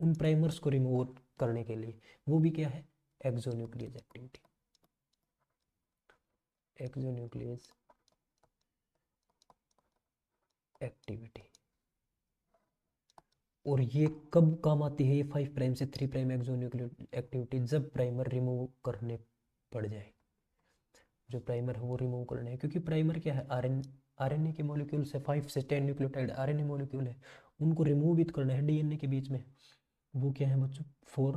उन प्राइमर्स को रिमूव करने के लिए। वो भी क्या है? एक्सो न्यूक्लियस एक्टिविटी। एक्सो न्यूक्लियस एक्टिविटी। और ये कब काम आती है? ये 5 प्राइम से 3 प्राइम एक्सोन्यूक्लियर एक्टिविटी, जब प्राइमर रिमूव करने पड़ जाए। जो प्राइमर है वो रिमूव करना है, क्योंकि प्राइमर क्या है? आरएनए के मॉलिक्यूल से 5 से 10 न्यूक्लियोटाइड आरएनए मॉलिक्यूल है, उनको रिमूव भी तो करना है डीएनए के बीच में। वो क्या है बच्चों? 4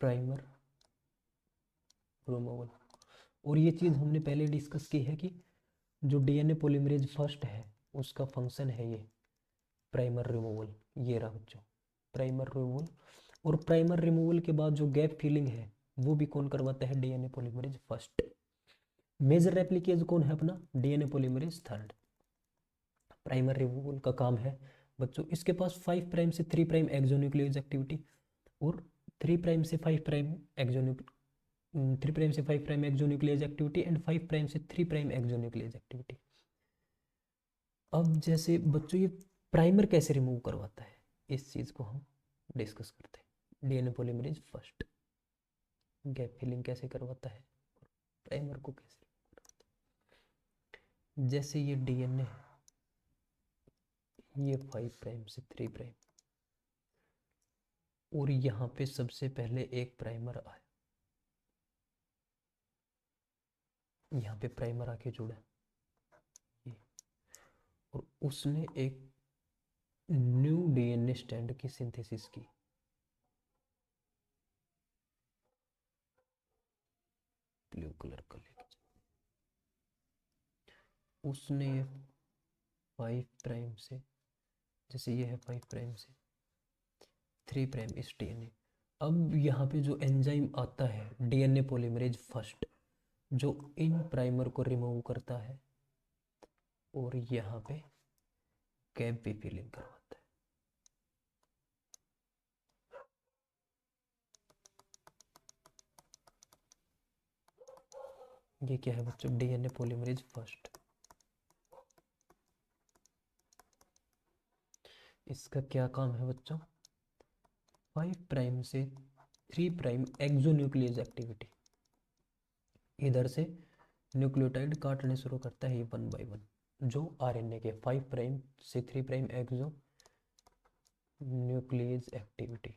प्राइमर रिमूवल। और ये चीज़ हमने पहले डिस्कस की है कि जो डीएनए पॉलीमरेज फर्स्ट है, उसका फंक्शन है ये प्राइमर रिमूवल। ये रहा बच्चों प्राइमर रिमूवल। और प्राइमर रिमूवल के बाद जो गैप फिलिंग है, वो भी कौन करवाता है? DNA polymerase first. मेजर रेप्लिकेज कौन है अपना? DNA polymerase third. Primer removal का काम है बच्चों, इसके पास 5 प्राइम से 3 प्राइम एक्सोन्यूक्लियस एक्टिविटी, और 3 प्राइम से 5 प्राइम एक्सोन्यूक्लियस, 3 प्राइम से 5 prime exonuclease activity, and 5 prime से 3 प्राइम एक्सोन्यूक्लियस एक्टिविटी। अब जैसे बच्चों ये प्राइमर कैसे रिमूव करवाता है, इस चीज़ को हम डिस्कस करते हैं। DNA polymerase first gap filling कैसे करवाता है, प्राइमर को कैसे remove करवाता है। जैसे ये डीएनए है, ये 5 प्राइम से 3 प्राइम, और यहाँ पे सबसे पहले एक प्राइमर आया, यहाँ पे प्राइमर आके जुड़ा ये, और उसने एक न्यू डीएनए स्ट्रैंड की सिंथेसिस की। ब्लू कलर का लेके उसने 5 प्राइम से, जैसे ये है 5 प्राइम से 3 प्राइम इस डीएनए। अब यहाँ पे जो एंजाइम आता है डीएनए पॉलीमरेज फर्स्ट, जो इन प्राइमर को रिमूव करता है, और यहाँ पे गैप भी फिलिंग करवाता है। ये क्या है बच्चों? DNA polymerase first. इसका क्या काम है बच्चों? 5 प्राइम से 3 प्राइम एक्सोन्यूक्लियस एक्टिविटी। इधर से न्यूक्लियोटाइड काटने शुरू करता है ये 1 बाय 1, जो आरएनए के 5 प्राइम से 3 प्राइम एक्सो न्यूक्लियस एक्टिविटी।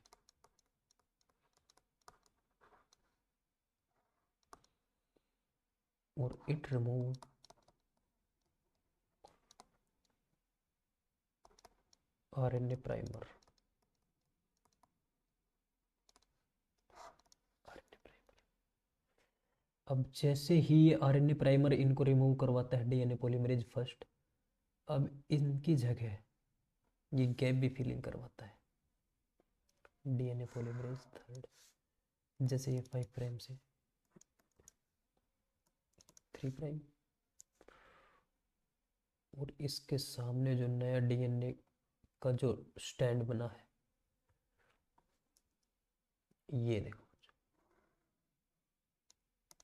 और इट रिमूव आरएनए प्राइमर। अब जैसे ही ये आरएनए प्राइमर इनको रिमूव करवाता है डीएनए पॉलीमरेज फर्स्ट, अब इनकी जगह ये गैप भी फिलिंग करवाता है डीएनए पॉलीमरेज थर्ड। जैसे ये 5 प्राइम से 3 प्राइम, और इसके सामने जो नया डीएनए का जो स्टैंड बना है, ये देखो,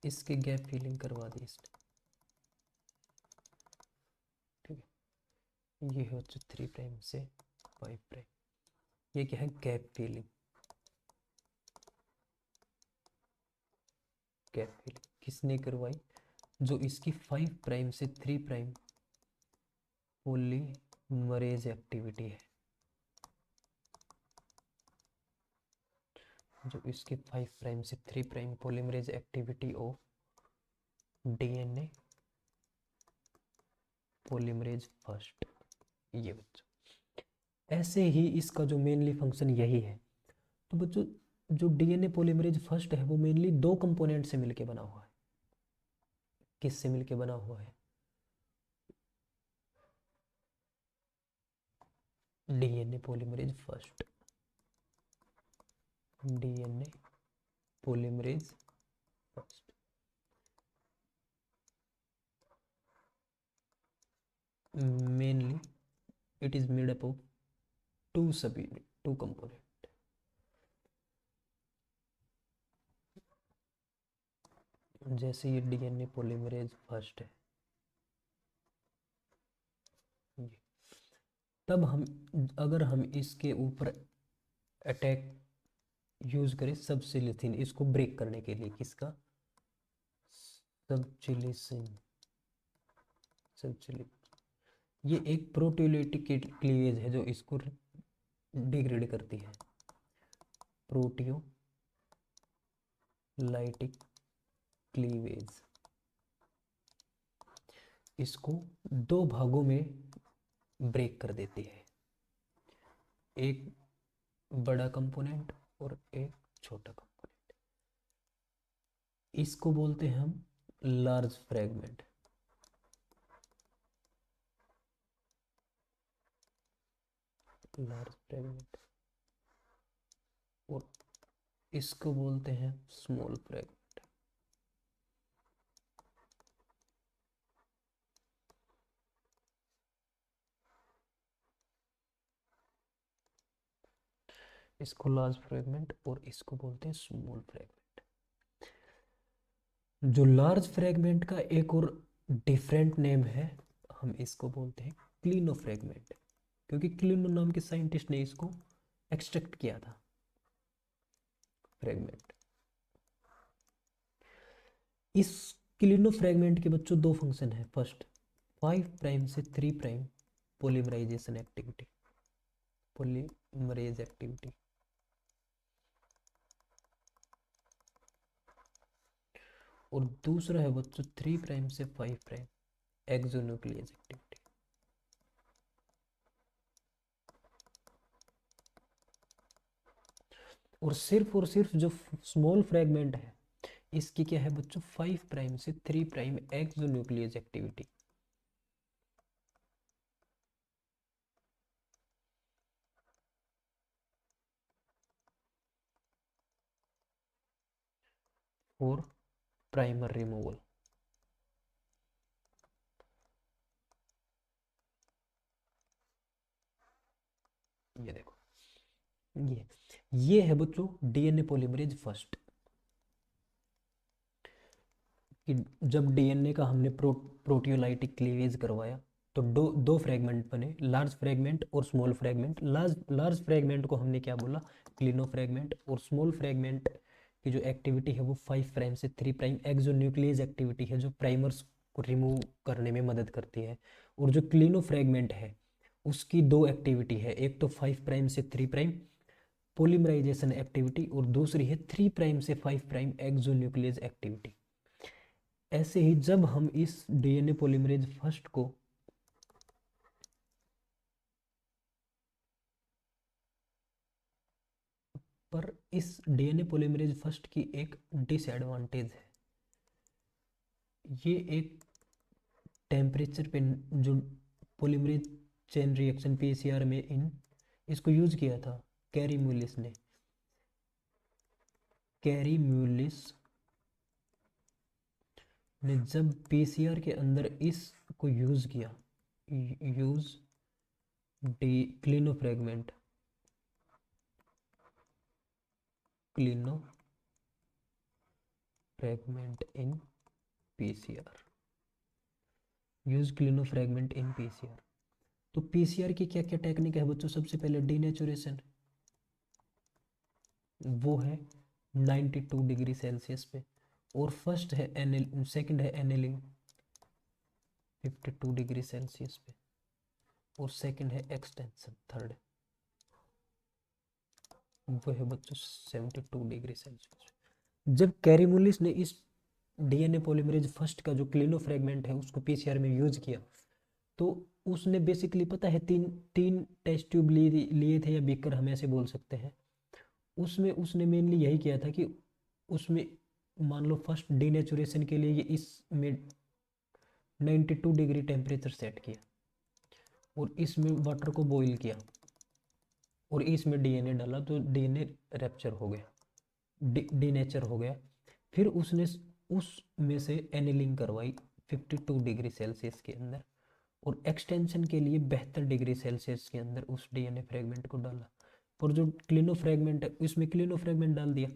इसकी गैप फिलिंग करवा दी इसने। ठीक है, ये हो 3 प्राइम से 5 प्राइम, ये क्या है, गैप फिलिंग। गैप फिलिंग किसने करवाई, जो इसकी 5 प्राइम से 3 प्राइम पॉलीमरेज एक्टिविटी है, जो इसकी 5 प्राइम से 3 prime polymerase activity of DNA polymerase first. ये बच्चों, ऐसे ही इसका जो मेनली फंक्शन यही है। तो बच्चों, जो डीएनए पॉलीमरेज फर्स्ट है वो मेनली 2 कंपोनेंट से मिलके बना हुआ है। किससे मिलके बना हुआ है, DNA polymerase first, DNA polymerase first. Mainly it is made up of 2 सब यूनिट, 2 कंपोनेंट। जैसे ये डीएनए पॉलीमरेज फर्स्ट है, ये, तब हम, अगर हम इसके ऊपर अटैक यूज करें सबसिलिसिन इसको ब्रेक करने के लिए, किसका, सबचिलिसिन, सबचिलिसिन, ये एक प्रोटियोलाइटिक क्लीवेज है जो इसको डिग्रेड करती है। प्रोटियोलाइटिक क्लीवेज इसको 2 भागों में ब्रेक कर देती है, एक बड़ा कंपोनेंट और एक छोटा कंपोनेंट। इसको बोलते हैं हम लार्ज फ्रेगमेंट। लार्ज फ्रेगमेंट, और इसको बोलते हैं स्मॉल फ्रेगमेंट। इसको लार्ज फ्रेगमेंट और इसको बोलते हैं स्मॉल फ्रेगमेंट। जो लार्ज फ्रेगमेंट का एक और डिफरेंट नेम है, हम इसको बोलते हैं क्लिनो फ्रेगमेंट, क्योंकि क्लिनो नाम के साइंटिस्ट ने इसको एक्सट्रैक्ट किया था फ्रेगमेंट। इस क्लिनो फ्रेगमेंट के बच्चों 2 फंक्शन है। फर्स्ट, 5 प्राइम से 3 prime polymerization activity, polymerase activity, और दूसरा है बच्चों 3 प्राइम से 5 प्राइम एक्सोन्यूक्लियस एक्टिविटी। और सिर्फ जो स्मॉल फ्रेगमेंट है इसकी क्या है बच्चों, 5 प्राइम से 3 प्राइम एक्सोन्यूक्लियस एक्टिविटी। और प्राइमर रिमूवल। ये देखो, ये है बच्चों डीएनए पॉलीमरेज फर्स्ट। कि जब डीएनए का हमने प्रोटियोलाइटिक क्लीवेज करवाया तो दो फ्रेगमेंट बने, लार्ज फ्रेगमेंट और स्मॉल फ्रेगमेंट। लार्ज फ्रेगमेंट को हमने क्या बोला, क्लिनो फ्रेगमेंट, और स्मॉल फ्रेगमेंट की जो एक्टिविटी है वो 5 प्राइम से 3 प्राइम एक्सोन्यूक्लियस एक्टिविटी है, जो प्राइमर्स को रिमूव करने में मदद करती है। और जो क्लिनो फ्रेगमेंट है उसकी 2 एक्टिविटी है, एक तो 5 प्राइम से 3 प्राइम पॉलीमराइजेशन एक्टिविटी, और दूसरी है 3 प्राइम से 5 प्राइम एक्सोन्यूक्लियस एक्टिविटी। ऐसे ही जब हम इस डीएनए पॉलीमरेज फर्स्ट को पर इस डीएनए पॉलीमरेज फर्स्ट की एक डिसएडवांटेज है, ये एक टेम्परेचर पे जो पॉलीमरेज चेन रिएक्शन पीसीआर में इसको यूज किया था कैरी म्यूलिस ने। कैरी म्यूलिस ने जब पीसीआर के अंदर इसको यूज किया, use D Klenow fragment in PCR, use Klenow fragment in PCR. तो पीसीआर की क्या क्या टेक्निक है बच्चों? सबसे पहले डीनेचुरेशन, वो है 92 डिग्री सेल्सियस पे, और फर्स्ट है सेकंड है एनेलिंग 52 डिग्री सेल्सियस पे, और सेकंड है एक्सटेंशन थर्ड, वो है बच्चों 72 डिग्री सेल्सियस। जब कैरीमुलिस ने इस डीएनए पॉलीमरेज फर्स्ट का जो क्लिनो फ्रेगमेंट है उसको पीसीआर में यूज किया, तो उसने बेसिकली पता है तीन तीन टेस्ट ट्यूब लिए थे, या बीकर हम ऐसे बोल सकते हैं। उसमें उसने मेनली यही किया था कि उसमें मान लो फर्स्ट डीनेचुरेशन के लिए ये इसमें 92 डिग्री टेम्परेचर सेट किया, और इसमें वाटर को बॉईल किया, और इसमें डीएनए डाला, तो डीएनए रैप्चर हो गया, डीनेचर हो गया। फिर उसने उसमें से एनिलिंग करवाई 52 डिग्री सेल्सियस के अंदर, और एक्सटेंशन के लिए 72 डिग्री सेल्सियस के अंदर उस डीएनए फ्रेगमेंट को डाला। और जो क्लिनो फ्रेगमेंट है उसमें क्लिनो फ्रेगमेंट डाल दिया,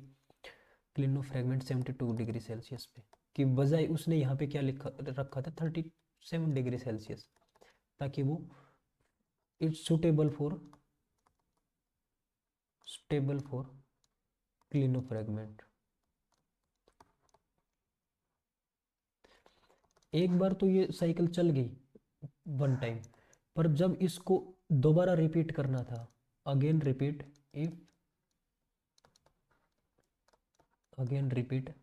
क्लिनो फ्रेगमेंट 72 डिग्री सेल्सियस पे, कि बजाय उसने यहाँ पे क्या लिखा रखा था 37 डिग्री सेल्सियस, ताकि वो it's suitable for stable for Klenow fragment. एक बार तो ये साइकिल चल गई वन टाइम, पर जब इसको दोबारा रिपीट करना था, again repeat, if again repeat,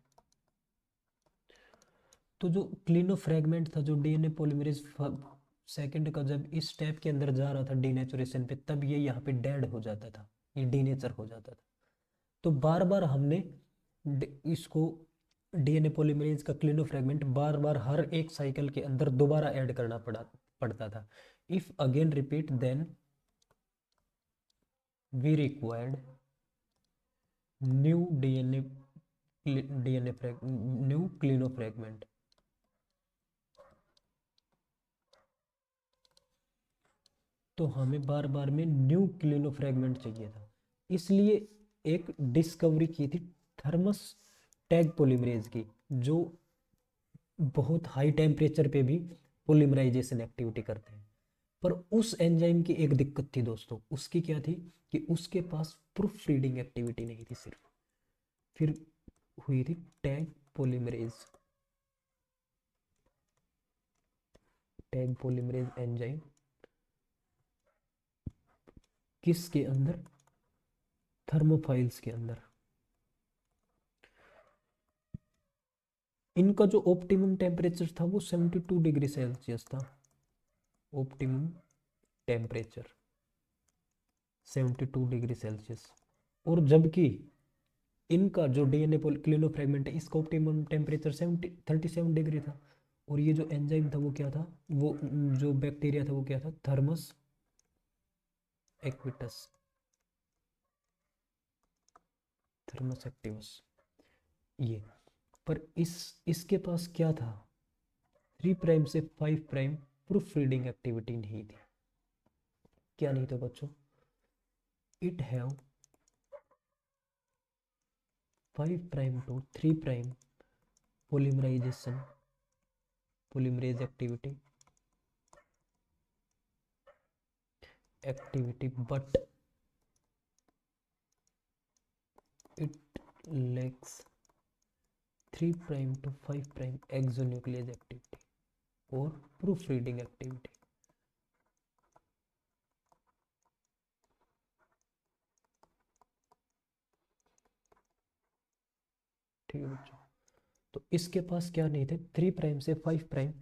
तो जो क्लिनो फ्रेगमेंट था, जो डीएनए पॉलीमरेज सेकंड का जब इस स्टेप के अंदर जा रहा था डीनेचुरेशन पे, तब ये यहाँ पे डेड हो जाता था, ये डीनेचर हो जाता था। तो बार बार हमने इसको डीएनए पॉलीमरेज का क्लिनो फ्रेगमेंट बार बार हर एक साइकिल के अंदर दोबारा ऐड करना पड़ता था। If again repeat then we required new DNA new Klenow fragment. तो हमें बार बार में न्यू क्लिनो फ्रेगमेंट चाहिए था, इसलिए एक डिस्कवरी की थी थर्मस टैग पॉलीमरेज की, जो बहुत हाई टेम्परेचर पे भी पॉलीमराइजेशन एक्टिविटी करते हैं। पर उस एंजाइम की एक दिक्कत थी दोस्तों, उसकी क्या थी कि उसके पास प्रूफ रीडिंग एक्टिविटी नहीं थी सिर्फ। फिर हुई थी tag polymerase, tag polymerase enzyme किसके अंदर? थर्मोफाइल्स के अंदर। इनका जो ऑप्टिमम टेम्परेचर था वो 72 डिग्री सेल्सियस था, ऑप्टिमम टेम्परेचर 72 डिग्री सेल्सियस। और जबकि इनका जो डीएनए क्लिनो फ्रेगमेंट है, इसका ऑप्टिमम टेम्परेचर 37 डिग्री था। और ये जो एंजाइम था वो क्या था, वो जो बैक्टीरिया था वो क्या था? थर्मस एक्विटस, थर्मस एक्टिवस ये। पर इसके पास क्या था? 3 प्राइम से 5 प्राइम प्रूफ रीडिंग एक्टिविटी नहीं थी। क्या नहीं था बच्चों? It have 5 prime to 3 prime polymerization polymerase activity, but it lacks 3 prime to 5 prime exonuclease activity or proofreading activity। ठीक है बच्चों, तो इसके पास क्या नहीं थे? 3 प्राइम से 5 प्राइम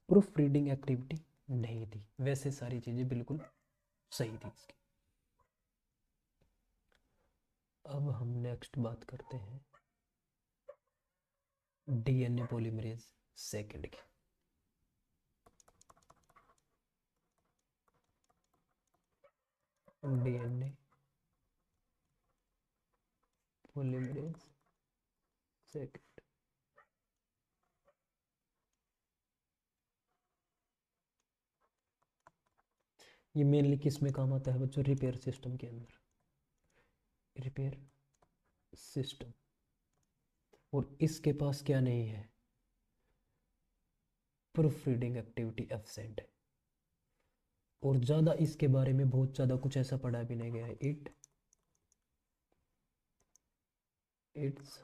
प्रूफ रीडिंग एक्टिविटी नहीं थी, वैसे सारी चीजें बिल्कुल सही थी इसकी। अब हम नेक्स्ट बात करते हैं डीएनए पॉलीमरेज। सेकंड की। DNA polymerase second. ये मेनली किस में काम आता है बच्चों? रिपेयर सिस्टम के अंदर, रिपेयर सिस्टम। और इसके पास क्या नहीं है? प्रूफ रीडिंग एक्टिविटी एब्सेंट है। और ज़्यादा इसके बारे में बहुत ज़्यादा कुछ ऐसा पढ़ा भी नहीं गया है। It's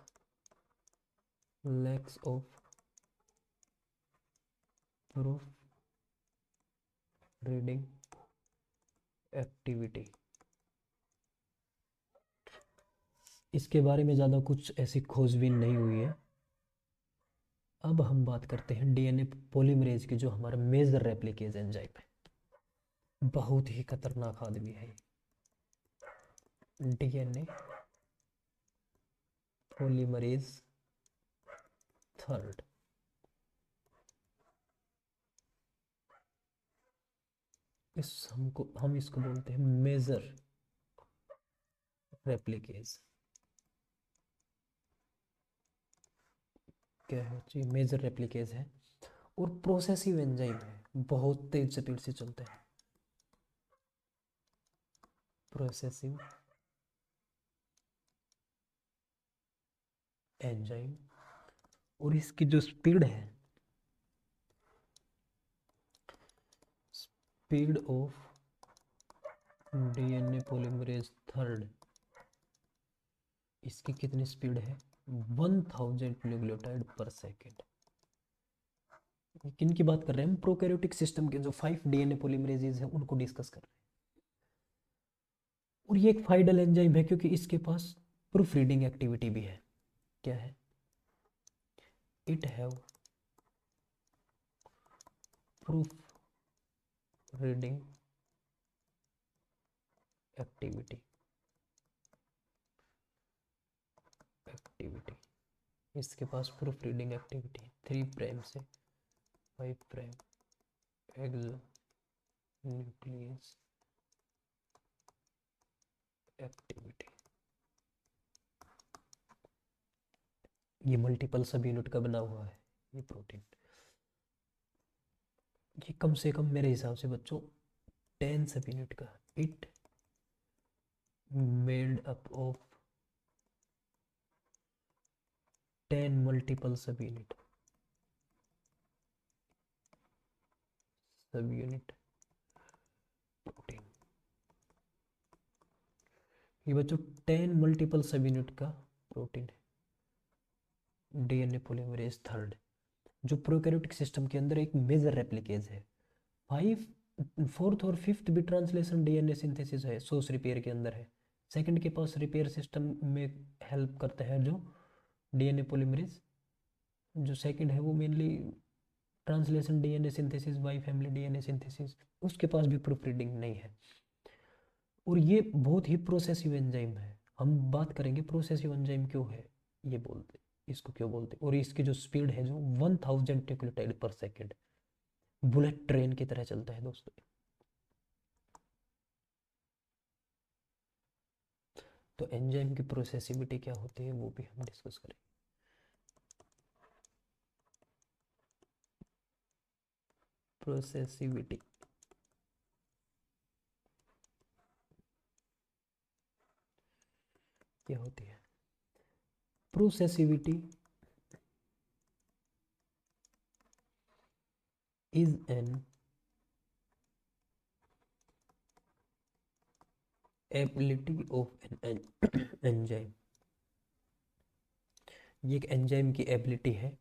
lakhs of proof reading activity, इसके बारे में ज़्यादा कुछ ऐसी खोजबीन नहीं हुई है। अब हम बात करते हैं डीएनए पॉलीमरेज की, जो हमारा मेजर रेप्लिकेज एंजाइम है। बहुत ही खतरनाक आदमी है डीएनए पॉलीमरेज थर्ड। हम इसको बोलते हैं मेजर रेप्लिकेज। क्या है जी? मेजर रेप्लिकेज है और प्रोसेसिव एंजाइम है, बहुत तेज स्पीड से चलते हैं। प्रोसेसिव एंजाइम, और इसकी जो स्पीड है, speed of DNA polymerase third, इसकी कितनी स्पीड है? 1000 न्यूक्लियोटाइड पर सेकेंड। किन की बात कर रहे हैं हम? प्रोकैरियोटिक सिस्टम के जो 5 डीएनए पॉलीमरेजेज हैं उनको डिस्कस कर रहे हैं। और ये एक फाइडल एंजाइम है क्योंकि इसके पास प्रूफ रीडिंग एक्टिविटी भी है। क्या है? It have proof reading activity. इसके पास प्रूफ रीडिंग एक्टिविटी 3 प्राइम से 5 प्राइम एक्सो न्यूक्लियस एक्टिविटी। ये मल्टीपल सब यूनिट का बना हुआ है ये प्रोटीन। ये कम से कम मेरे हिसाब से बच्चों 10 सब यूनिट का। It made up of 10 multiple सब यूनिट प्रोटीन। ये बच्चों 10 मल्टीपल सब यूनिट का प्रोटीन है डीएनए पॉलीमरेज थर्ड, जो प्रोकैरियोटिक सिस्टम के अंदर एक मेजर रेप्लिकेज है। 4th और 5th भी ट्रांसलेशन डीएनए सिंथेसिस है, सोर्स रिपेयर के अंदर है। सेकंड के पास रिपेयर सिस्टम में हेल्प करता है जो डीएनए पॉलीमरेज। जो सेकंड है वो mainly translation DNA synthesis, by family DNA synthesis, उसके पास भी प्रूफ रीडिंग नहीं है। और ये बहुत ही प्रोसेसिव एंजाइम है। हम बात करेंगे प्रोसेसिव एंजाइम क्यों है, ये बोलते इसको क्यों बोलते। और इसकी जो स्पीड है जो 1000 न्यूक्लियोटाइड पर सेकेंड, बुलेट ट्रेन की तरह चलता है दोस्तों। तो एंजाइम की प्रोसेसिविटी क्या होती है वो भी हम डिस्कस करेंगे। प्रोसेसिविटी क्या होती है? Processivity is an ability of an enzyme. ये एक एंजाइम की एबिलिटी है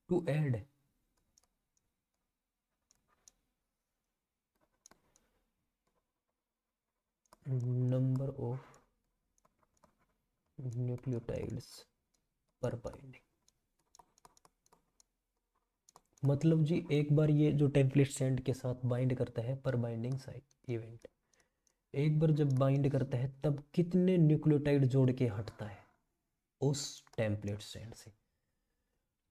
to add number of nucleotides पर बाइंडिंग। मतलब जी एक बार ये जो टेम्पलेट सेंड के साथ बाइंड करता है पर बाइंडिंग साइट इवेंट, एक बार जब बाइंड करता है तब कितने न्यूक्लियोटाइड जोड़ के हटता है उस टेम्पलेट सेंड से।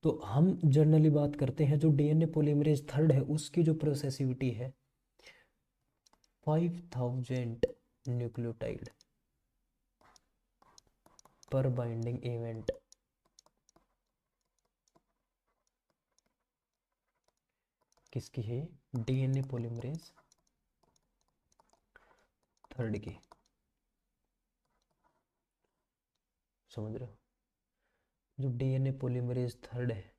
तो हम जनरली बात करते हैं जो डीएनए पॉलीमरेज थर्ड है उसकी जो प्रोसेसिविटी है 5000 न्यूक्लियोटाइड पर बाइंडिंग इवेंट। किसकी है? डीएनए पॉलीमरेज थर्ड की। समझ रहे हो? जो डीएनए पॉलीमरेज थर्ड है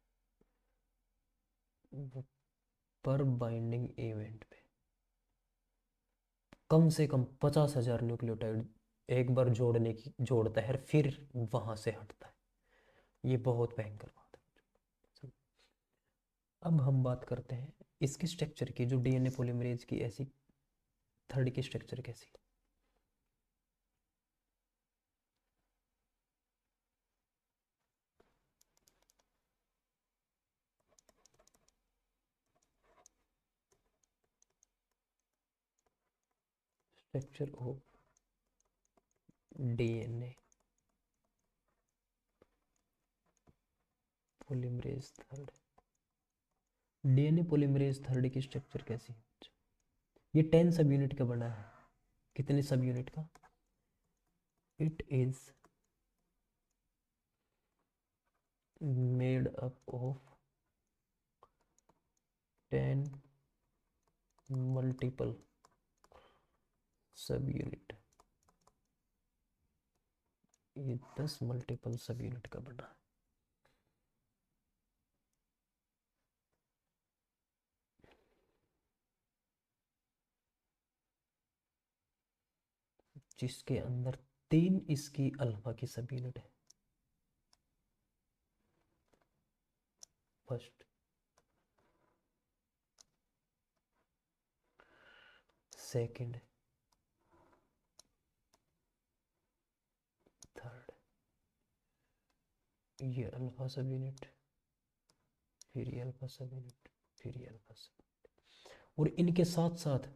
वो पर बाइंडिंग इवेंट पे कम से कम 50,000 न्यूक्लियोटाइड एक बार जोड़ता है फिर वहां से हटता है। ये बहुत भयंकर बात है। अब हम बात करते हैं इसकी स्ट्रक्चर की, जो डीएनए पॉलीमरेज की ऐसी थर्ड की स्ट्रक्चर कैसी। Structure of DNA polymerase third. DNA polymerase third की स्ट्रक्चर कैसी है? ये 10 सब यूनिट का बना है। कितने सब यूनिट का? It is made up of 10 multiple सब यूनिट। ये 10 मल्टीपल सब यूनिट का बना है। जिसके अंदर 3 इसकी अल्फा की सब यूनिट है। First, second, third. ये अल्फा सब यूनिट, फिर ये अल्फा सब यूनिट, फिर ये अल्फा सब यूनिट। और इनके साथ साथ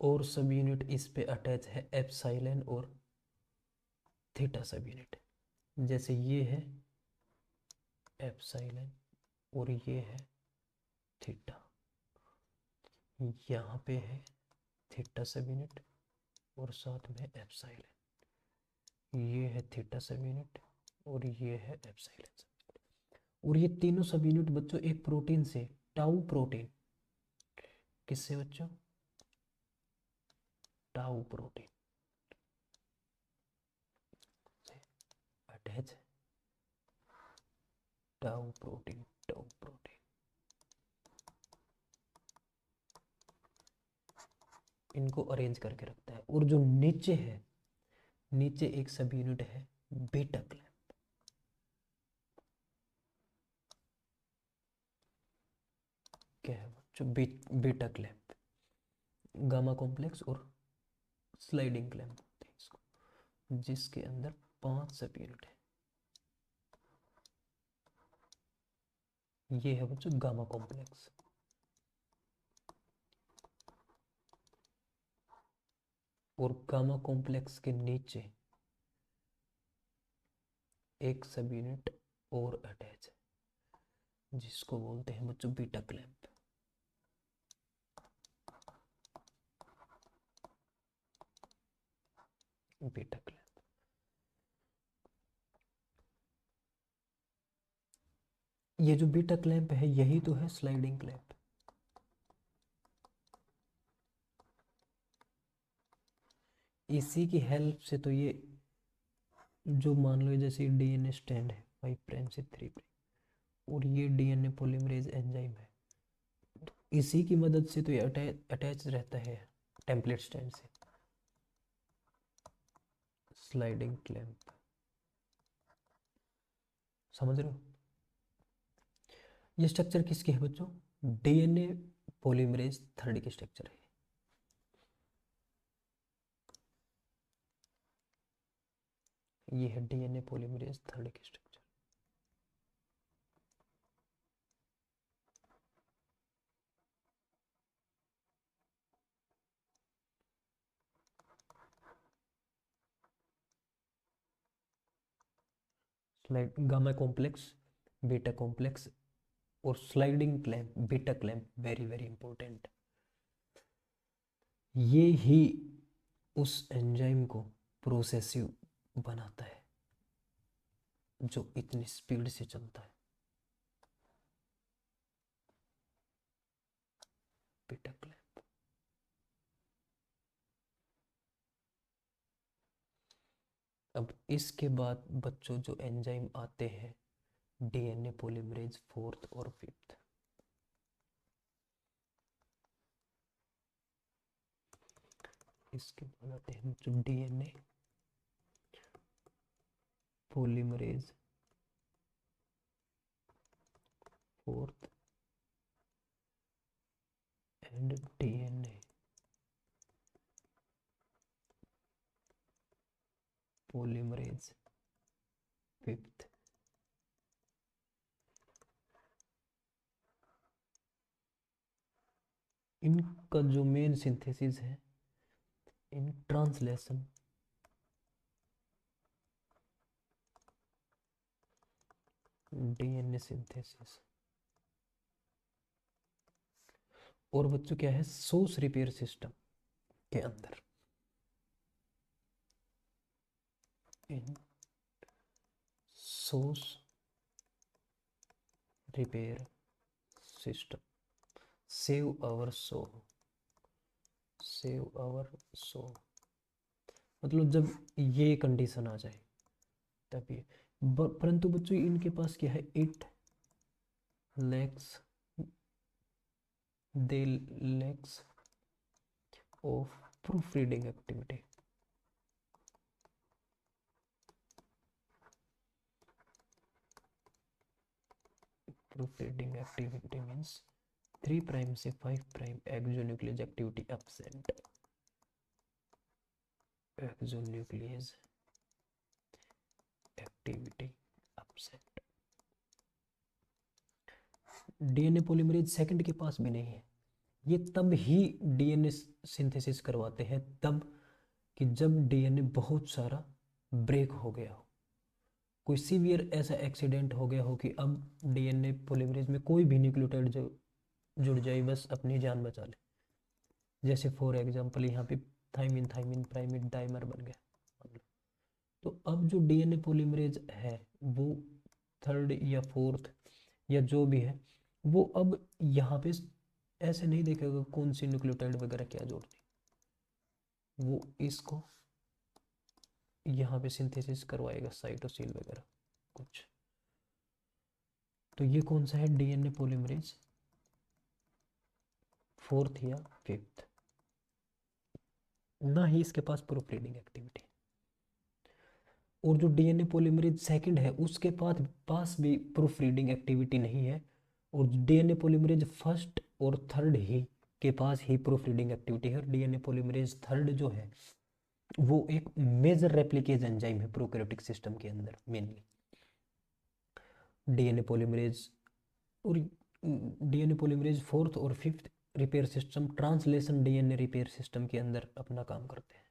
और सब यूनिट इस पे अटैच है, एप्सिलॉन और थीटा सब यूनिट। जैसे ये है एप्सिलॉन और ये है थीटा। यहाँ पे है थीटा सब यूनिट और साथ में एप्सिलॉन। ये है थीटा सब यूनिट और ये है एप्सिलॉन सब यूनिट। और ये तीनों सब यूनिट बच्चों एक प्रोटीन से, टाउ प्रोटीन। किससे बच्चों? टाउ प्रोटीन से अटैच है। टाउ प्रोटीन, टाउ प्रोटीन इनको अरेंज करके रखता है। और जो नीचे है, नीचे एक सब यूनिट है बीटा क्लैम्प। क्या है बच्चों? बीटा क्लैम्प, गामा कॉम्प्लेक्स और स्लाइडिंग क्लैम्प होते हैं इसको, जिसके अंदर 5 सब यूनिट है। ये है बच्चों गामा कॉम्प्लेक्स। और गामा कॉम्प्लेक्स के नीचे एक सब यूनिट और अटैच है जिसको बोलते हैं बच्चों बीटा क्लैम्प। Beta clamp. ये जो बीटा क्लैम्प है यही तो है स्लाइडिंग क्लैम्प। इसी की हेल्प से तो ये जो मान लो जैसे डीएनए स्टैंड है 5 प्राइम से 3 प्राइम और ये डीएनए पॉलीमरेज एंजाइम है, तो इसी की मदद से तो ये अटैच रहता है टेम्पलेट स्टैंड से। Sliding clamp. समझ रहे हो? ये स्ट्रक्चर किसकी है बच्चों? डीएनए पॉलीमरेज थर्ड की स्ट्रक्चर है। ये है डीएनए पॉलीमरेज थर्ड की structure. Slide gamma complex, beta complex और sliding clamp, beta clamp, very very important. ये ही उस एंजाइम को प्रोसेसिव बनाता है जो इतनी स्पीड से चलता है। Beta clamp. अब इसके बाद बच्चों जो एंजाइम आते हैं डीएनए पॉलीमरेज फोर्थ और फिफ्थ। इसके बाद आते हैं जो DNA polymerase fourth and DNA polymerase fifth. इनका जो मेन सिंथेसिस है इन ट्रांसलेशन डीएनए सिंथेसिस, और बच्चों क्या है सोर्स रिपेयर सिस्टम के अंदर in source repair system save our soul, save our soul. मतलब जब ये कंडीशन आ जाए तब ये परंतु बच्चों इनके पास क्या है, it lacks, they lakhs of proof reading activity. Proof reading activity means 3 prime से 5 prime exonuclease activity absent, exonuclease activity absent. DNA polymerase second के पास भी नहीं है। ये तब ही डीएनए सिंथेसिस करवाते हैं तब कि जब डीएनए बहुत सारा ब्रेक हो गया हो, कोई सीवियर ऐसा एक्सीडेंट हो गया हो कि अब डीएनए पॉलीमरेज में कोई भी न्यूक्लियोटाइड जो जुड़ जाए बस अपनी जान बचा ले। जैसे फॉर एग्जांपल यहाँ पे थाइमिन थाइमिन प्राइमेट डाइमर बन गया। तो अब जो डीएनए पॉलीमरेज है वो थर्ड या फोर्थ या जो भी है वो अब यहाँ पे ऐसे नहीं देखेगा कौन सी न्यूक्लियोटाइड वगैरह क्या जोड़नी, वो इसको यहाँ पे सिंथेसिस करवाएगा साइटोसिल वगैरह कुछ। तो ये कौन सा है डीएनए पॉलीमरेज फोर्थ या फिफ्थ, ना ही इसके पास प्रूफ रीडिंग एक्टिविटी। और जो डीएनए पॉलीमरेज सेकंड है उसके पास भी प्रूफ रीडिंग एक्टिविटी नहीं है, और डीएनए पॉलीमरेज फर्स्ट और थर्ड ही के पास ही प्रूफ रीडिंग एक्टिविटी है। डीएनए पॉलीमरेज थर्ड जो है वो एक मेजर रेप्लिकेज एंजाइम है प्रोकैरियोटिक सिस्टम के अंदर मेनली। डीएनए पॉलीमरेज और डीएनए पॉलीमरेज फोर्थ और fifth repair system translation DNA repair system के अंदर अपना काम करते हैं।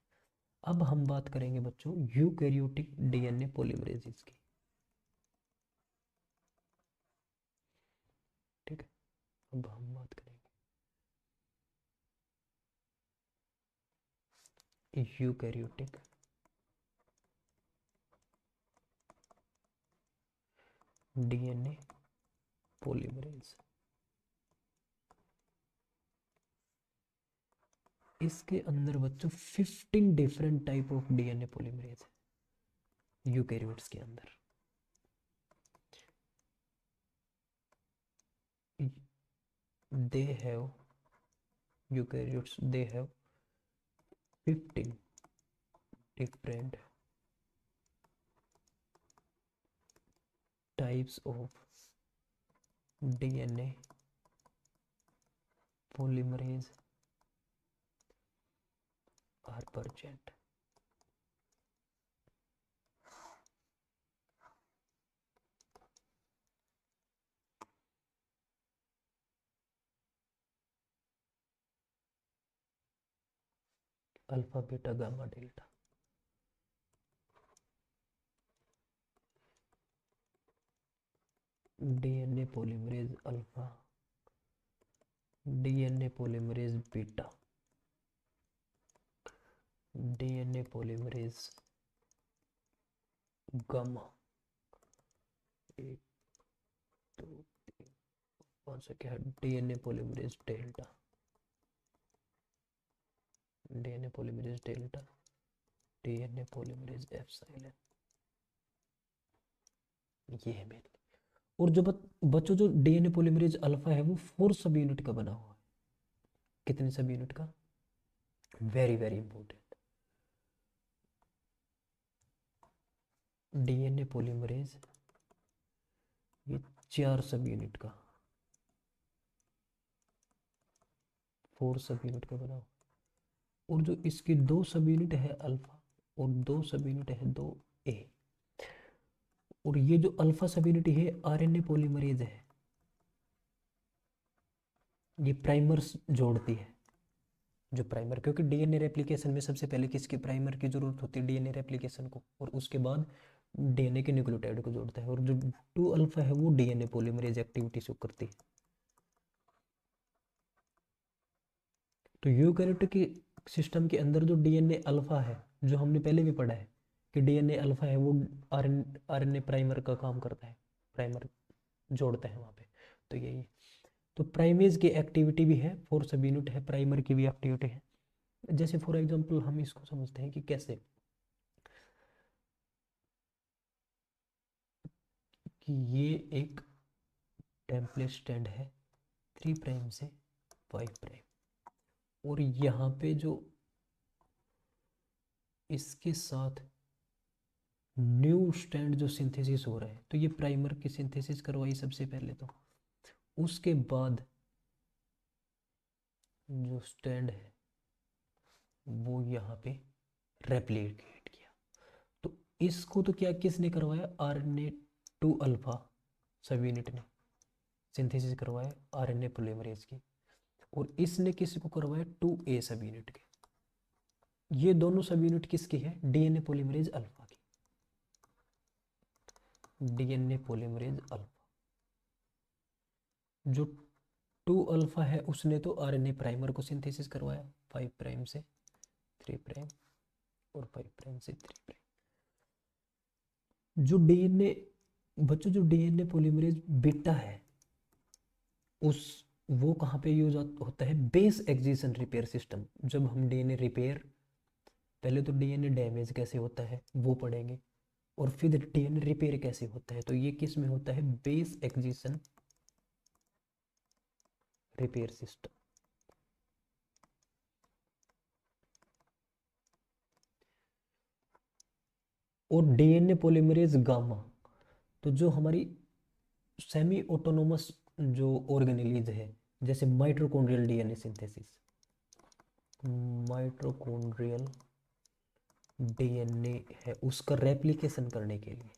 अब हम बात करेंगे बच्चों यूकैरियोटिक डीएनए पॉलीमरेजेस की। ठीक है, अब हम बात करेंगे यूकैरियोटिक डीएनए पॉलीमरेज। इसके अंदर बच्चों 15 different type of DNA polymerase है यूकैरियोट्स के अंदर। they have eukaryotes, they have 15 different types of DNA polymerase are present। Alpha beta gamma delta. DNA polymerase alpha, DNA polymerase beta, DNA polymerase gamma, 1 2 3 कौन सा क्या है, DNA polymerase delta, DNA polymerase delta, DNA polymerase epsilon, ये है main. और जो बच्चों जो डीएनए पॉलीमरेज अल्फा है वो 4 सब यूनिट का बना हुआ है। कितने सब यूनिट का? Very very important. DNA polymerase ये 4 सब यूनिट का, 4 सब यूनिट का बना हुआ। और जो इसकी 2 सब यूनिट है अल्फा और 2 सब यूनिट है 2A। और ये जो अल्फा सब यूनिट है आरएनए पॉलीमरेज है, ये प्राइमर्स जोड़ती है। जो प्राइमर, क्योंकि डीएनए रेप्लिकेशन में सबसे पहले किसके प्राइमर की जरूरत होती है? डीएनए रेप्लिकेशन को, और उसके बाद डीएनए के न्यूक्लियोटाइड को जोड़ता है। और जो 2 अल्फा है वो डीएनए पॉलीमरेज एक्टिविटी शो करती है। तो यूकैरियोटिक के सिस्टम के अंदर जो डीएनए अल्फा है, जो हमने पहले भी पढ़ा है कि डीएनए अल्फा है वो आरएनए प्राइमर का काम करता है, प्राइमर जोड़ता है वहाँ पे। तो यही है। तो प्राइमेज की एक्टिविटी भी है, 4 सब यूनिट है, प्राइमर की भी एक्टिविटी है। जैसे फॉर एग्जांपल हम इसको समझते हैं कि कैसे कि ये एक टेम्पलेट स्टैंड है 3 प्राइम से 5 प्राइम, और यहाँ पे जो इसके साथ न्यू स्टैंड जो सिंथेसिस हो रहा है, तो ये प्राइमर की सिंथेसिस करवाई सबसे पहले। तो उसके बाद जो स्टैंड है वो यहाँ पे रेप्लिकेट किया। तो इसको तो क्या किसने करवाया? RNA2 अल्फा सब यूनिट ने सिंथेसिस करवाया आरएनए पॉलीमरेज की। और इसने किसको करवाया? 2A सब यूनिट के। ये दोनों सब यूनिट किसकी है? डीएनए पॉलीमरेज अल्फा की, डीएनए पॉलीमरेज अल्फा। जो 2 अल्फा है उसने तो आरएनए प्राइमर को सिंथेसिस करवाया 5 प्राइम से 3 प्राइम और 5 प्राइम से 3 प्राइम। जो डीएनए बच्चों जो डीएनए पॉलीमरेज बीटा है उस वो कहाँ पे यूज होता है? Base एक्जिशन repair system. जब हम डीएनए रिपेयर, पहले तो डीएनए डैमेज कैसे होता है वो पढ़ेंगे, और फिर डीएनए रिपेयर कैसे होता है। तो ये किस में होता है? Base एक्जिशन repair system. और डीएनए पॉलीमरेज गामा, तो जो हमारी सेमी ऑटोनोमस जो ऑर्गेनेलीज है, जैसे mitochondrial DNA synthesis, mitochondrial DNA है उसका रेप्लिकेशन करने के लिए,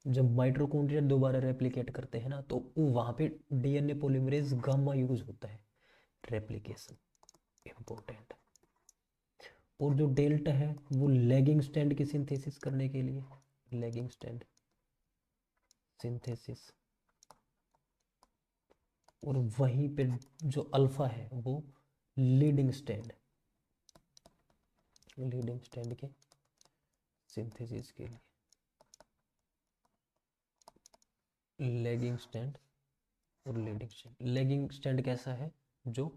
जब माइटोकॉन्ड्रिया दोबारा रेप्लिकेट करते हैं ना, तो वहां पे डीएनए पॉलीमरेज गामा यूज होता है, रेप्लिकेशन इंपॉर्टेंट। और जो डेल्टा है वो लैगिंग स्टैंड की सिंथेसिस करने के लिए, लैगिंग स्टैंड सिंथेसिस। और वहीं पे जो अल्फा है वो लीडिंग स्टैंड, लीडिंग स्टैंड के सिंथेसिस के लिए, लैगिंग स्टैंड और लीडिंग स्टैंड। लैगिंग स्टैंड कैसा है? जो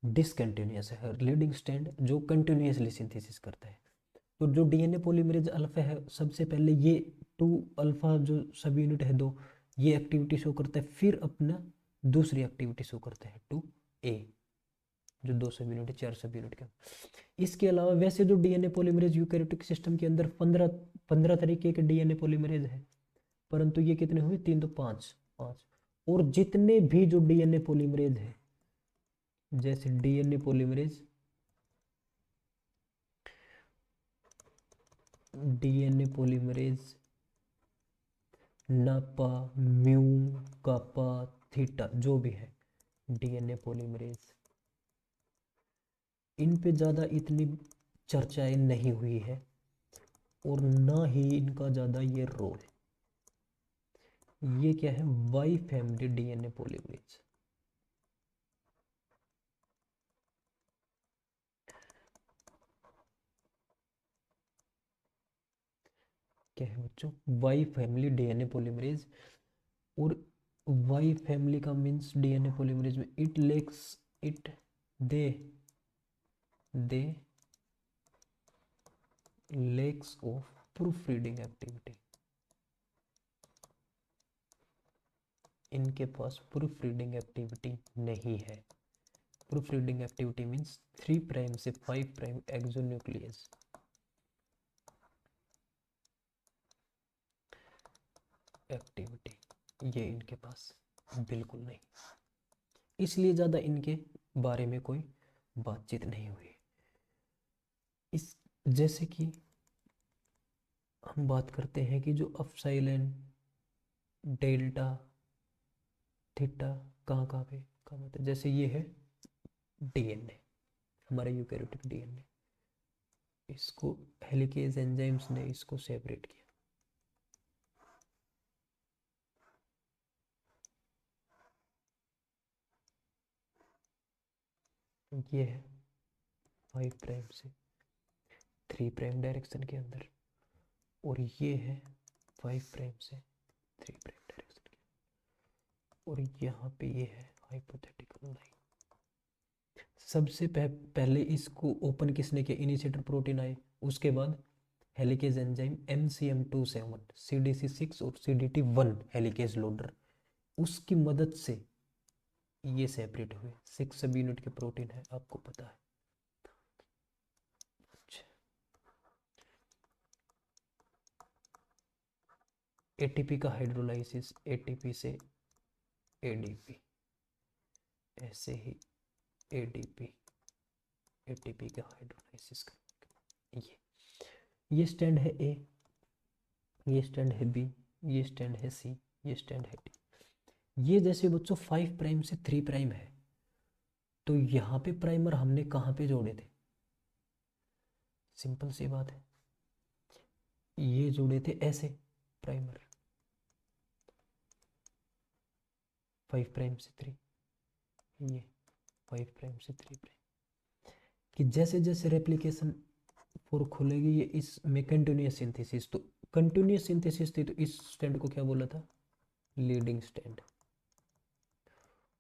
डिसकंटिन्यूस है। लीडिंग स्टैंड जो कंटिन्यूसली सिंथेसिस करता है। तो जो डीएनए पॉलीमरेज अल्फा है सबसे पहले ये 2 अल्फा जो सब यूनिट है 2, ये एक्टिविटी शो करता है, फिर अपना दूसरी एक्टिविटी शो करता है 2A जो 2 सब यूनिट 4 सब यूनिट का। इसके अलावा वैसे जो डीएनए पॉलीमरेज यूकैरियोटिक सिस्टम के अंदर 15 तरीके के डीएनए पॉलीमरेज है, परंतु ये कितने हुए? 3 तो 5। और जितने भी जो डीएनए पॉलीमरेज है, जैसे डीएनए पॉलीमरेज, डीएनए पॉलीमरेज नापा, म्यू, कापा, थीटा, जो भी है डीएनए पॉलीमरेज, इन पे ज़्यादा इतनी चर्चाएं नहीं हुई है और ना ही इनका ज़्यादा ये रोल। ये क्या है, वाई फैमिली डीएनए पॉलीमरेज। क्या है बच्चों, वाई फैमिली डीएनए पॉलीमरेज। और वाई फैमिली का मीन्स डीएनए पॉलीमरेज में it lacks it they they lacks of proof reading activity. इनके पास प्रूफ रीडिंग एक्टिविटी नहीं है। Proof reading activity means 3 prime से 5 प्राइम एक्सोन्यूक्लियस एक्टिविटी, ये इनके पास बिल्कुल नहीं, इसलिए ज़्यादा इनके बारे में कोई बातचीत नहीं हुई। इस जैसे कि हम बात करते हैं कि जो एप्सिलॉन, डेल्टा, थीटा कहाँ कहाँ पे काम होता है, जैसे ये है डीएनए, हमारा यूकैरियोटिक डीएनए, इसको हेलिकेज एंजाइम्स ने इसको सेपरेट किया। ये है 5 प्राइम से 3 प्राइम डायरेक्शन के अंदर, और ये है 5 प्राइम से 3 प्राइम डायरेक्शन के, और यहाँ पे ये है हाइपोथेटिकल लाइन। सबसे पहले इसको ओपन किसने किया, इनिशिएटर प्रोटीन आए, उसके बाद हेलिकेज एंजाइम MCM27, CDC6 और CDT1 हेलिकेज लोडर, उसकी मदद से ये सेपरेट हुए। 6 सब यूनिट के प्रोटीन है, आपको पता है। ATP का हाइड्रोलाइसिस, ATP से ADP, ऐसे ही ADP ATP का हाइड्रोलाइसिस कर, ये स्टैंड है A, ये स्टैंड है B, ये स्टैंड है C, ये स्टैंड है D। ये जैसे बच्चों 5 प्राइम से 3 प्राइम है, तो यहाँ पे प्राइमर हमने कहाँ पे जोड़े थे, सिंपल सी बात है, ये जोड़े थे ऐसे प्राइमर 5 प्राइम से 3, ये 5 प्राइम से 3 प्राइम, कि जैसे जैसे रेप्लिकेशन फोर खुलेगी ये इसमें कंटिन्यूस सिंथेसिस, तो कंटिन्यूस सिंथेसिस थी तो इस स्टैंड को क्या बोला था, लीडिंग स्टैंड।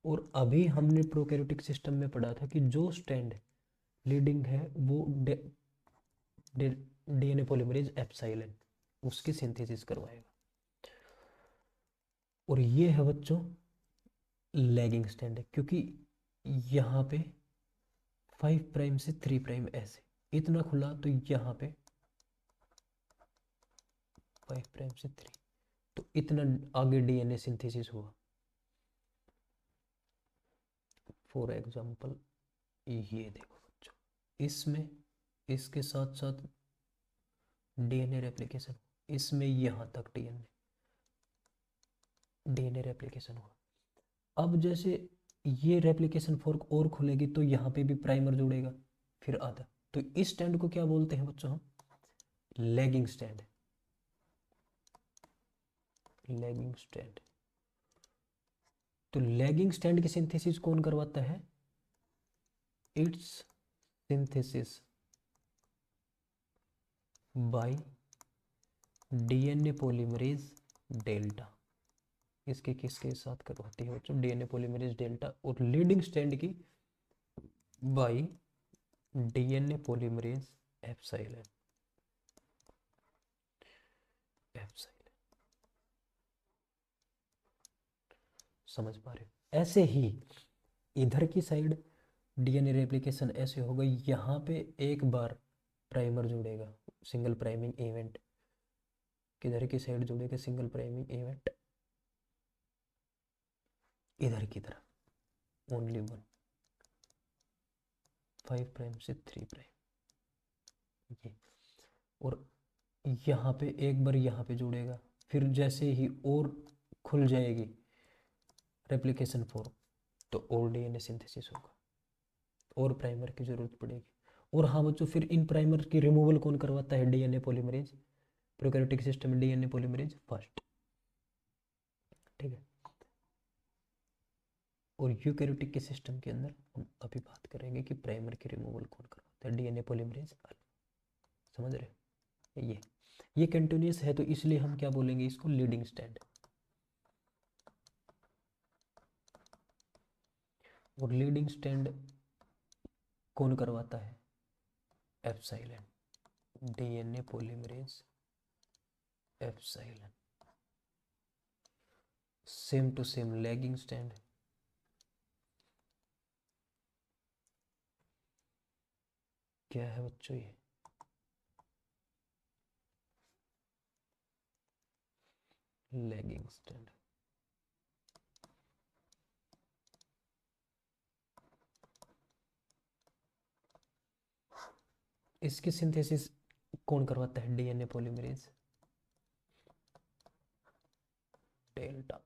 और अभी हमने प्रोकैरियोटिक सिस्टम में पढ़ा था कि जो स्टैंड लीडिंग है वो डीएनए पॉलीमरेज एप्सिलॉन उसकी सिंथेसिस करवाएगा। और ये है बच्चों लैगिंग स्टैंड है, क्योंकि यहाँ पे 5 प्राइम से 3 प्राइम ऐसे इतना खुला, तो यहाँ पे 5 प्राइम से 3, तो इतना आगे डीएनए सिंथेसिस हुआ। फॉर एग्जाम्पल ये देखो बच्चों, इसमें इसके साथ साथ डीएनए रेप्लिकेशन, इसमें यहाँ तक डीएनए रेप्लिकेशन हुआ। अब जैसे ये रेप्लिकेशन फोर्क और खुलेगी तो यहाँ पे भी प्राइमर जुड़ेगा, फिर आधा, तो इस स्टैंड को क्या बोलते हैं बच्चों हम, लैगिंग स्टैंड। लैगिंग स्टैंड, तो लैगिंग स्टैंड की सिंथेसिस कौन करवाता है, it's synthesis by DNA polymerase delta, इसके किसके साथ करवाती है बच्चों, डीएनए पॉलीमरेज डेल्टा, और लीडिंग स्टैंड की bye DNA polymerase epsilon. Epsilon समझ पा रहे हो। ऐसे ही इधर की साइड डीएनए रेप्लिकेशन ऐसे होगा, यहाँ पे एक बार प्राइमर जुड़ेगा, सिंगल प्राइमिंग इवेंट, किधर की साइड जुड़ेगा सिंगल प्राइमिंग इवेंट, इधर की तरफ ओनली वन, 5 प्राइम से 3 प्राइम ये, और यहाँ पे एक बार यहाँ पे जुड़ेगा, फिर जैसे ही और खुल जाएगी रेप्लिकेशन फॉर्म तो और डीएनए सिंथेसिस होगा, और प्राइमर की जरूरत पड़ेगी। और हाँ बच्चों, फिर इन प्राइमर की रिमूवल कौन करवाता है, डीएनए पॉलीमरेज, प्रोकैरियोटिक सिस्टम में डीएनए पॉलीमरेज फर्स्ट। और यूकैरियोटिक के सिस्टम के अंदर हम अभी बात करेंगे कि प्राइमर की रिमूवल कौन करवाता है, डीएनए पॉलीमरेज अल्फा। समझ रहे हो? ये कंटिन्यूस है तो इसलिए हम क्या बोलेंगे इसको, लीडिंग स्टैंड। और लीडिंग स्टैंड कौन करवाता है, epsilon, DNA polymerase epsilon. Same to same lagging strand, क्या है बच्चों ये, लैगिंग स्टैंड। इसकी सिंथेसिस कौन करवाता है, डीएनए पॉलीमरेज डेल्टा।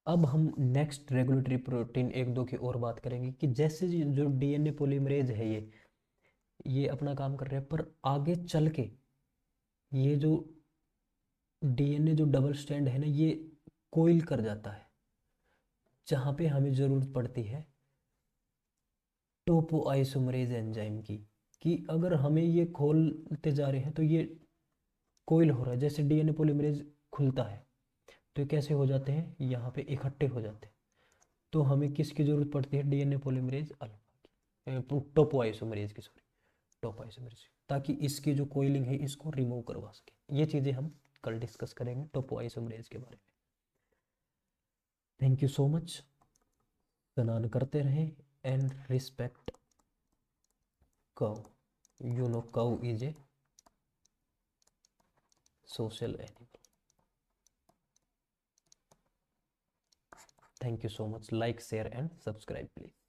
अब हम नेक्स्ट रेगुलेटरी प्रोटीन एक दो की और बात करेंगे कि जैसे जो डीएनए पॉलीमरेज है ये अपना काम कर रहे हैं, पर आगे चल के ये जो डीएनए जो डबल स्टैंड है ना, ये कोइल कर जाता है, जहाँ पे हमें ज़रूरत पड़ती है टोपो आइसोमरेज एंजाइम की, कि अगर हमें ये खोलते जा रहे हैं तो ये कोइल हो रहा है। जैसे डीएनए पॉलीमरेज खुलता है तो ये कैसे हो जाते हैं, यहाँ पे इकट्ठे हो जाते हैं। तो हमें किसकी ज़रूरत पड़ती है, डीएनए पॉलीमरेज अल्फा की, टोपो आइसोमरेज की, सॉरी टोपो आइसोमरेज, ताकि इसकी जो कोइलिंग है इसको रिमूव करवा सके। ये चीज़ें हम कल डिस्कस करेंगे टोपो आइसोमरेज के बारे में। Thank you so much. स्नान करते रहें and respect cow. You know cow is a social animal. Thank you so much. Like, share and subscribe please.